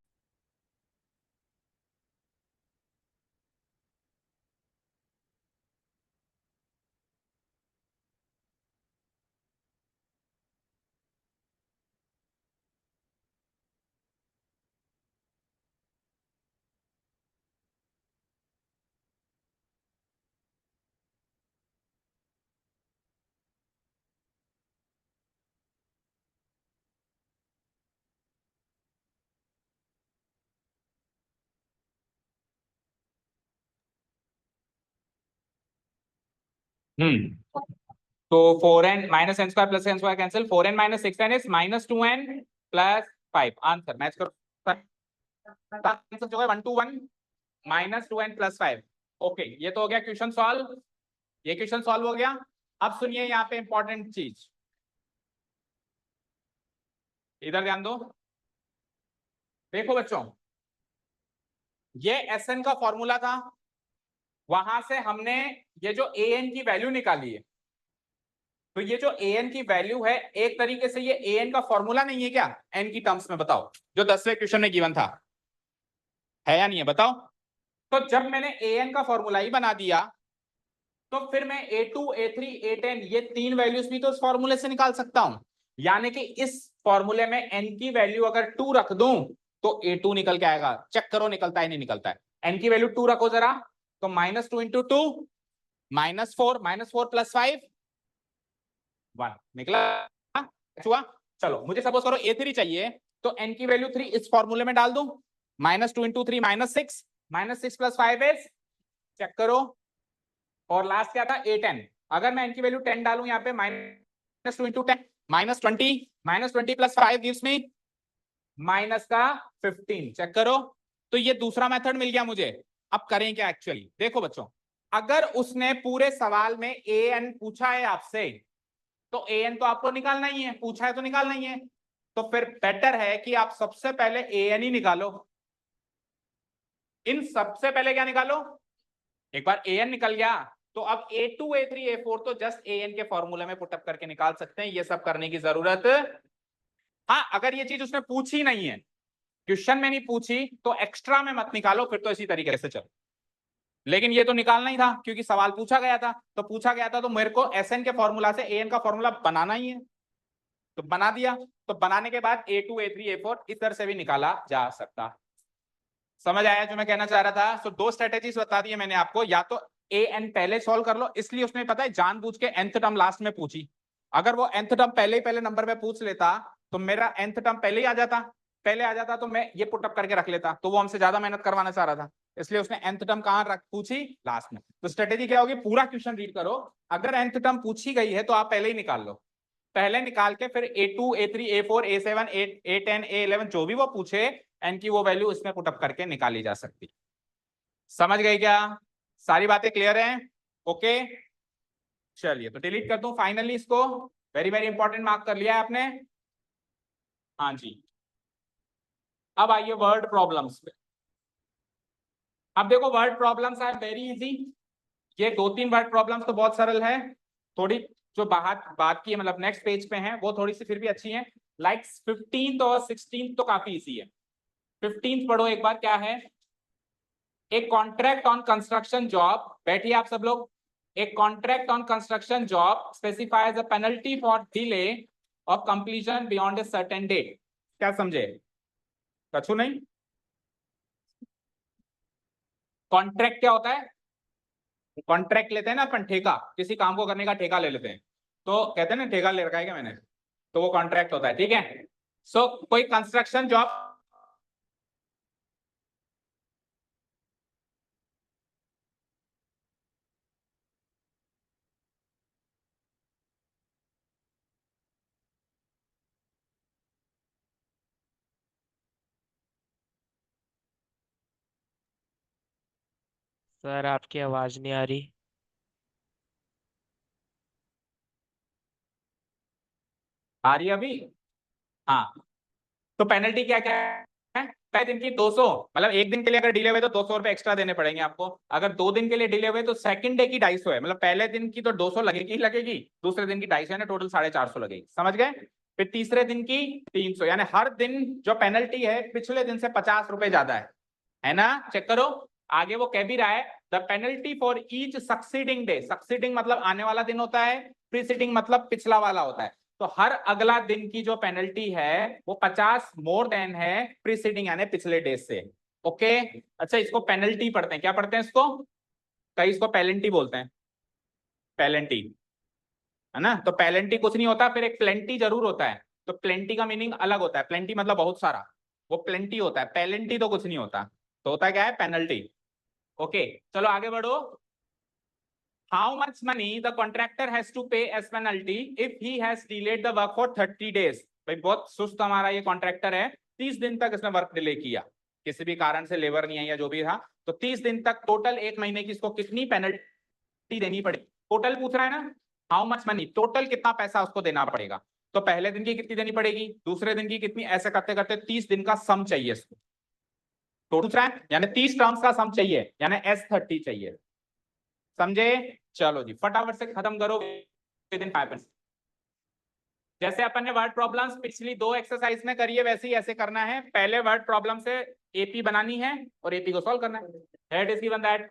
तो 4n minus n square plus n square cancel, 4n minus 6n is -2n plus 5। Answer match करो, आंसर जो है 1 to 1 -2n प्लस 5। ओके, ये तो हो गया question solve, ये question solve हो गया। अब सुनिए यहाँ पे इंपॉर्टेंट चीज, इधर ध्यान दो। देखो बच्चों, ये Sn का फॉर्मूला था, वहां से हमने ये जो an की वैल्यू निकाली है, तो ये जो an की वैल्यू है, एक तरीके से ये an का फॉर्मूला नहीं है क्या n की टर्म्स में? बताओ, जो 10वें क्वेश्चन में गिवन था, है या नहीं है बताओ। तो जब मैंने an का फॉर्मूला ही बना दिया, तो फिर मैं a2 a3 a10 ये तीन वैल्यूज भी तो इस फॉर्मूले से निकाल सकता हूं। यानी कि इस फॉर्मूले में n की वैल्यू अगर 2 रख दूं तो a2 निकल के आएगा। चेक करो निकलता है नहीं निकलता है। n की वैल्यू 2 रखो जरा, तो -2 इंटू 2 -4 प्लस 5 1 निकला हुआ। चलो मुझे सपोज करो a3 चाहिए, तो n की वैल्यू 3 इस फॉर्मूले में डाल दूं, -2 इंटू 3 -6, -6 प्लस 5 इज, चेक करो, और लास्ट क्या था a10। अगर मैं n की वैल्यू 10 डालूं यहाँ पे, -2 into 10 -20, -20 plus 5 gives me minus का 15। चेक करो, तो ये दूसरा मेथड मिल गया मुझे। अब करें क्या एक्चुअली, देखो बच्चों, अगर उसने पूरे सवाल में an पूछा है आपसे, तो an तो आपको निकालना ही है, पूछा है तो निकालना ही है। तो फिर बेटर है कि आप सबसे पहले an ही निकालो। इन सबसे पहले क्या निकालो, एक बार an निकल गया तो अब a2 a3 a4 तो जस्ट an के फॉर्मूले में पुटअप करके निकाल सकते हैं, ये सब करने की जरूरत। हाँ, अगर ये चीज उसने पूछी नहीं है, क्वेश्चन में नहीं पूछी, तो एक्स्ट्रा में मत निकालो, फिर तो इसी तरीके से चलो। लेकिन ये तो निकालना ही था क्योंकि सवाल पूछा गया था, तो पूछा गया था तो मेरे को Sn के फॉर्मूला से an का फॉर्मूला बनाना ही है, तो बना दिया। तो बनाने के बाद a2 a3 a4 इस तरह से भी निकाला जा सकता। समझ आया जो मैं कहना चाह रहा था? सो दो स्ट्रेटेजीज बता दी मैंने आपको, या तो an पहले सॉल्व कर लो, इसलिए उसने पता है जानबूझ के nth टर्म लास्ट में पूछी। अगर वो nth टर्म पहले ही पहले नंबर पे पूछ लेता तो मेरा nth टर्म पहले ही आ जाता, पहले आ जाता तो मैं ये पुटअप करके रख लेता, तो वो हमसे ज्यादा मेहनत करवाना चाह रहा था, इसलिए उसने nth टर्म कहां रख पूछी, लास्ट में। तो स्ट्रेटेजी क्या होगी, पूरा क्वेश्चन रीड करो, अगर nth टर्म पूछी गई है तो आप पहले ही निकाल लो, पहले निकाल के फिर a2 a3 a4 a7 a10 a11 जो भी वो पूछे n की वो वैल्यू इसमें पुटअप करके निकाली जा सकती। समझ गए क्या? सारी बातें क्लियर हैं? ओके, चलिए तो डिलीट कर दूं फाइनली इसको। वेरी वेरी इंपॉर्टेंट मार्क कर लिया है आपने। हाँ जी, अब आइए वर्ड प्रॉब्लम्स पे। अब देखो word problems are very easy, ये दो तीन वर्ड प्रॉब्लम्स तो बहुत सरल है, थोड़ी जो बात की मतलब नेक्स्ट पेज पे है वो थोड़ी सी फिर भी अच्छी है। लाइक 15th और 16th तो काफी इजी है। 15th पढ़ो एक बार, क्या है, एक कॉन्ट्रैक्ट ऑन कंस्ट्रक्शन जॉब, बैठिए आप सब लोग। एक contract on construction job specifies a penalty for delay of completion beyond a certain date. क्या समझे? कछु नहीं। कॉन्ट्रैक्ट क्या होता है? कॉन्ट्रैक्ट लेते हैं ना अपन, ठेका, किसी काम को करने का ठेका ले लेते हैं, तो कहते हैं ना ठेका ले रखा है क्या मैंने, तो वो कॉन्ट्रैक्ट होता है, ठीक है। सो कोई कंस्ट्रक्शन जॉब, सर आपकी आवाज नहीं आ रही। आ रही है अभी? हाँ, तो पेनल्टी क्या क्या है, पहले दिन की 200, मतलब एक दिन के लिए अगर डिले हुए तो 200 रुपए एक्स्ट्रा देने पड़ेंगे आपको। अगर 2 दिन के लिए डिले हुए तो सेकंड डे की 250 है, मतलब पहले दिन की तो 200 लगेगी ही लगेगी, दूसरे दिन की 250 है ना, टोटल 450 लगेगी, समझ गए। फिर तीसरे दिन की 300, यानी हर दिन जो पेनल्टी है पिछले दिन से 50 रुपए ज्यादा है ना। चेक करो आगे वो कह भी रहा है, the penalty for each succeeding day, succeeding मतलब आने वाला दिन होता है, प्रीसीडिंग मतलब पिछला वाला होता है, तो हर अगला दिन की जो पेनल्टी है वो 50 मोर देन है प्रीसीडिंग यानी पिछले डे से। ओके, अच्छा इसको पेनल्टी पढ़ते हैं, क्या पढ़ते हैं इसको, कई इसको पेलेंटी बोलते हैं, पेलेंटी है ना। तो पेलेंटी कुछ नहीं होता, फिर एक प्लेंटी जरूर होता है, तो प्लेंटी का मीनिंग अलग होता है, प्लेंटी मतलब बहुत सारा, वो प्लेंटी होता है, पेलेंटी तो कुछ नहीं होता, तो होता क्या है पेनल्टी। ओके चलो आगे बढ़ो। How much money the contractor has to pay as penalty if he has delayed the work for 30 days? भाई बहुत सुस्त हमारा ये कॉन्ट्रैक्टर है, 30 दिन तक इसने वर्क डिले किया, किसी भी कारण से लेबर नहीं आई या जो भी था, तो 30 दिन तक टोटल एक महीने की इसको कितनी पेनल्टी देनी पड़ेगी, टोटल पूछ रहा है ना, हाउ मच मनी, टोटल कितना पैसा उसको देना पड़ेगा। तो पहले दिन की कितनी देनी पड़ेगी, दूसरे दिन की कितनी, ऐसे करते करते 30 दिन का सम चाहिए इसको, टोटल यानी 30 टर्म्स का सम चाहिए, यानी S30 चाहिए, समझे। चलो जी फटाफट से खत्म करो विद इन 5 मिनट्स। जैसे अपन ने वर्ड प्रॉब्लम्स पिछली 2 एक्सरसाइज में करी है वैसे ही ऐसे करना है, पहले वर्ड प्रॉब्लम से एपी बनानी है और एपी को सॉल्व करना है। It is given that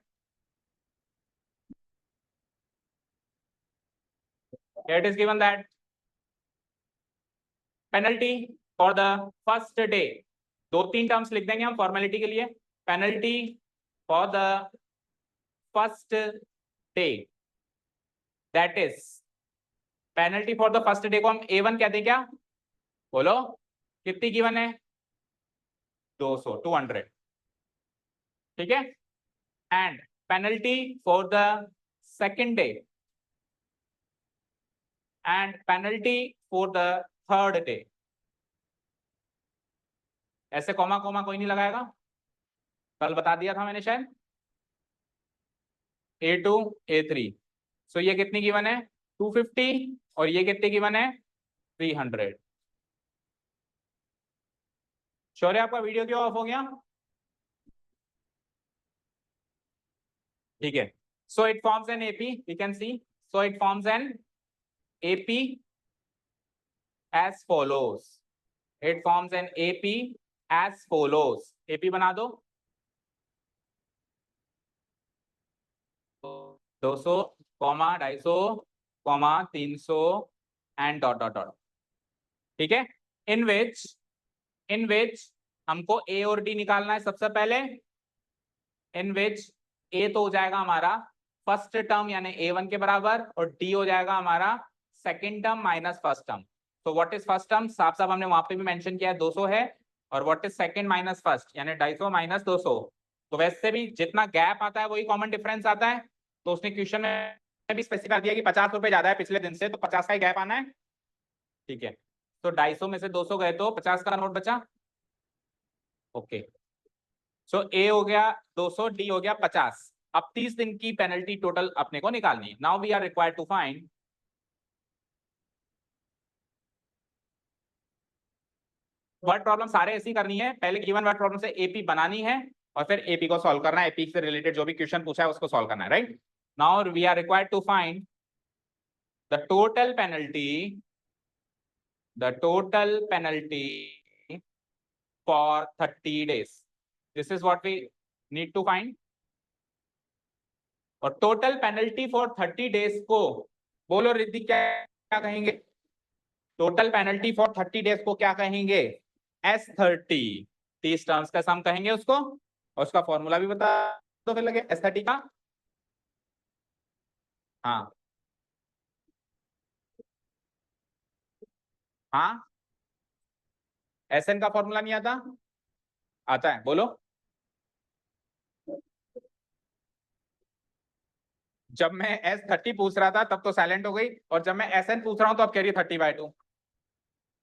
it is given that penalty for the first day, 2-3 terms लिख देंगे हम फॉर्मेलिटी के लिए, penalty for the first day, that is penalty for the first day को हम A1 कहते हैं क्या, बोलो कितनी गिवन है, 200 ठीक है। And penalty for the second day and penalty for the third day, ऐसे कॉमा कॉमा कोई नहीं लगाएगा, कल बता दिया था मैंने शायद, A2 A3, सो ये कितनी गिवन है 250 और ये कितनी गिवन है 300। श्योर है आपका वीडियो क्यों ऑफ हो गया, ठीक है। So it forms an AP, we can see, so it forms an AP as follows, it forms an AP as follows, AP बना दो 200 250 300 एंड डॉट डॉट डॉट, ठीक है। इन विच हमको A और D निकालना है सबसे पहले, इन विच A तो हो जाएगा हमारा फर्स्ट टर्म यानी A1 के बराबर और D हो जाएगा हमारा second term minus first term. तो व्हाट इज फर्स्ट टर्म, साफ साफ हमने वहां पे भी मेंशन किया है 200 है, और what is second minus first यानी 250 माइनस 200, तो वैसे भी जितना गैप आता है वही कॉमन डिफरेंस आता है, तो उसने क्वेश्चन में भी स्पेसिफाई दिया कि 50 रुपए ज्यादा है पिछले दिन से, तो 50 का ही गैप आना है, ठीक है। तो 250 में से 200 गए तो 50 का नोट बचा, ओके। सो ए हो गया 200, डी हो गया 50, अब 30 दिन की पेनल्टी टोटल अपने को निकालनी है। Now we are required to find word problem, सारे ऐसी करनी है, पहले गिवन वर्ड प्रॉब्लम से एपी बनानी है और फिर एपी को सॉल्व करना है, एपी से रिलेटेड जो भी क्वेश्चन पूछा है उसको सॉल्व करना है, right. Now we are required to find the total penalty for 30 days, this is what we need to find. और टोटल पेनल्टी फॉर 30 days को बोलो रिद्धि क्या कहेंगे, टोटल पेनल्टी फॉर 30 days को क्या कहेंगे, S30, 30 टर्म्स का सम कहेंगे उसको, और उसका फॉर्मूला भी बता दो फिर लगे S30 का, हाँ हाँ, SN का फॉर्मूला नहीं आता, आता है बोलो, जब मैं S30 पूछ रहा था तब तो साइलेंट हो गई, और जब मैं SN पूछ रहा हूं तो अब कह रही है 30/2,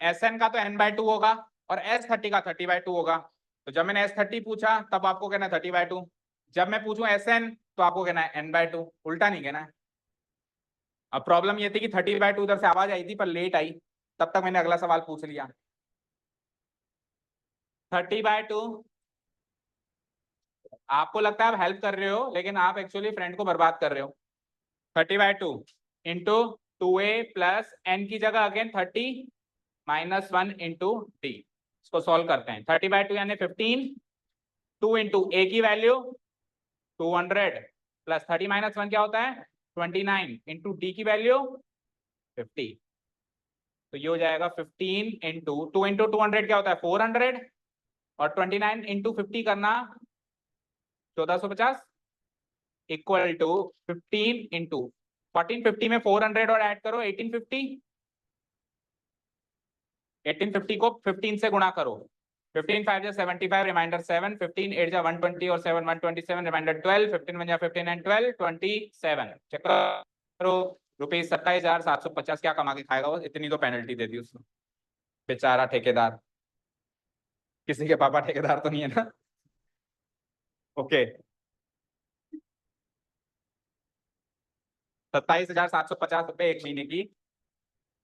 SN का तो N/2 होगा और S30 का 30/2 होगा, तो जब मैंने S30 पूछा तब आपको कहना है 30/2, जब मैं पूछूं SN तो आपको कहना है N/2, उल्टा नहीं कहना है। अब प्रॉब्लम ये थी कि 30/2 उधर से आवाज आई थी पर लेट आई, तब तक मैंने अगला सवाल पूछ लिया, 30/2। आपको लगता है आप हेल्प कर रहे हो, लेकिन आप एक्चुअली फ्रेंड को बर्बाद कर रहे हो। 30/2 इंटू 2a प्लस n की जगह अगेन 30 माइनस 1 इंटू डी। इसको सॉल्व करते हैं। 30/2 यानी 15, 2 इंटू a की वैल्यू 200 प्लस 30 माइनस 1 क्या होता है 29 इंटू डी की वैल्यू 50। तो ये हो जाएगा 15 इंटू 2 इंटू 200 क्या होता है 400 और 29 इंटू 50 करना 1450 इक्वल टू 15 इंटू 1450 में 400 और ऐड करो 1850। 1850 को 15 से गुणा करो। 15 5 जा 75 रिमाइंडर 7, 15 8 जा 120 और 7 127 रिमाइंडर 12, 15 1 जा 15 एंड 12 27। चेक करो रुपीज 27,750 क्या कमा के खाएगा वो, इतनी तो पेनल्टी दे दी उसने बेचारा ठेकेदार। किसी के पापा ठेकेदार तो नहीं है ना। ओके 27,750 रुपए एक महीने की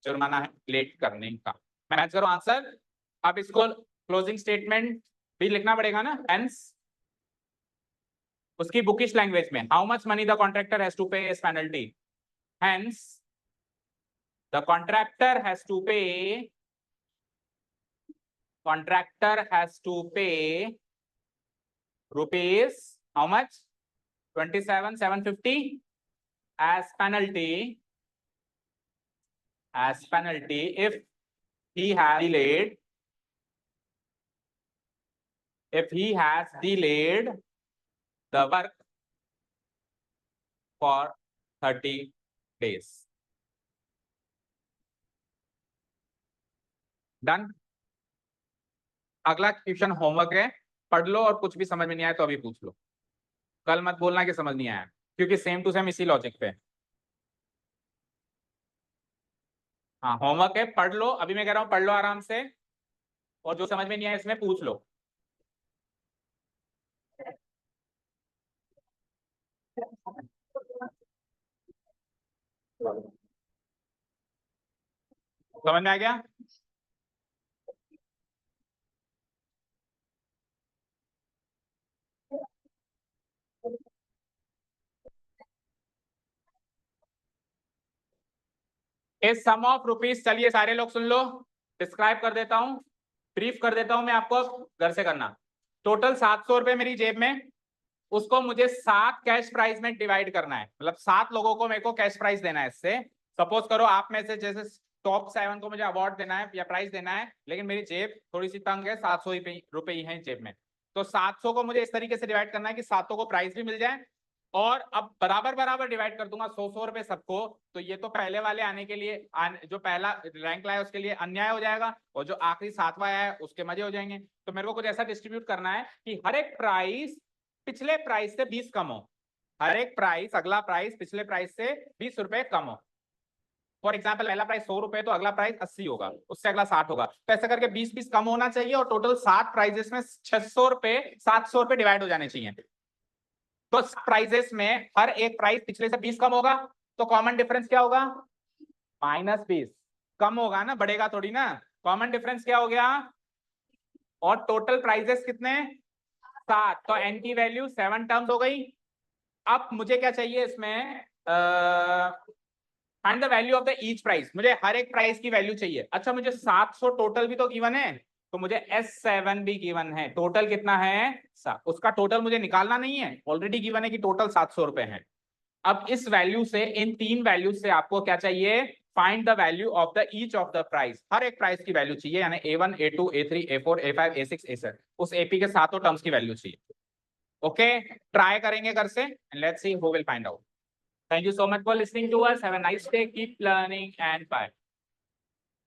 जुर्माना है लेट करने का। मैच करो आंसर। अब इसको क्लोजिंग स्टेटमेंट भी लिखना पड़ेगा ना, हेंस उसकी बुकिश लैंग्वेज में how much money the contractor has to pay as penalty. Hence the contractor has to pay rupees how much 27,750 as penalty if he has delayed the work for 30 days। Done. अगला question homework है, पढ़ लो और कुछ भी समझ में नहीं आया तो अभी पूछ लो। कल मत बोलना कि समझ नहीं आया, क्योंकि सेम टू सेम इसी लॉजिक पे। हाँ होमवर्क है, पढ़ लो। अभी मैं कह रहा हूँ पढ़ लो आराम से, और जो समझ में नहीं आया इसमें पूछ लो। समझ में आ गया? इस सम ऑफ रुपीज, चलिए सारे लोग सुन लो, डिस्क्राइब कर देता हूं, ब्रीफ कर देता हूं मैं आपको, घर से करना। टोटल 700 रुपए मेरी जेब में, उसको मुझे 7 कैश प्राइस में डिवाइड करना है, मतलब 7 लोगों को मेरे को कैश प्राइस देना है। इससे सपोज करो आप में से जैसे टॉप 7 को मुझे अवार्ड देना है या प्राइस देना है, लेकिन मेरी जेब थोड़ी सी तंग है, 700 रुपए ही है जेब में। तो 700 को मुझे इस तरीके से डिवाइड करना है कि 7 को प्राइस भी मिल जाए, और अब बराबर बराबर डिवाइड कर दूंगा 100 रुपए सबको। तो ये तो पहले वाले आने के लिए, जो पहला रैंक लाया उसके लिए अन्याय हो जाएगा, और जो आखिरी 7वां आया है उसके मजे हो जाएंगे। तो मेरे को कुछ ऐसा डिस्ट्रीब्यूट करना है कि हर एक प्राइस पिछले प्राइस से 20 कम हो, हर एक प्राइस अगला प्राइस पिछले प्राइस से 20 रुपए कम हो। फॉर एग्जाम्पल पहला प्राइस 100 रुपए तो अगला प्राइस 80 होगा, उससे अगला 60 होगा। तो ऐसा करके 20-20 कम होना चाहिए, और टोटल 7 प्राइजेस में 600 रुपए 700 रुपए डिवाइड हो जाने चाहिए। तो प्राइजेस में हर एक प्राइस पिछले से 20 कम होगा, तो कॉमन डिफरेंस क्या होगा -20। कम होगा ना, बढ़ेगा थोड़ी ना। कॉमन डिफरेंस क्या हो गया, और टोटल प्राइजेस कितने 7, तो n की वैल्यू 7 टर्म्स हो गई। अब मुझे क्या चाहिए इसमें, find the value of the each price. मुझे हर एक प्राइस की वैल्यू चाहिए। अच्छा मुझे 700 टोटल भी तो गिवन है, तो मुझे S7 भी गिवन है। टोटल कितना है, उसका टोटल मुझे निकालना नहीं है, ऑलरेडी गिवन है कि टोटल 700 रुपए है। अब इस वैल्यू से, इन 3 वैल्यू से आपको क्या चाहिए, find the value of the each of the price. हर एक प्राइस की वैल्यू चाहिए, यानी A1 A2 A3 A4 A5 A6 A7, उस AP के सातों टर्म्स की वैल्यू चाहिए। ओके ट्राई करेंगे घर से, let's see who will find out. Thank you so much for listening to us. Have a nice day. Keep learning and bye.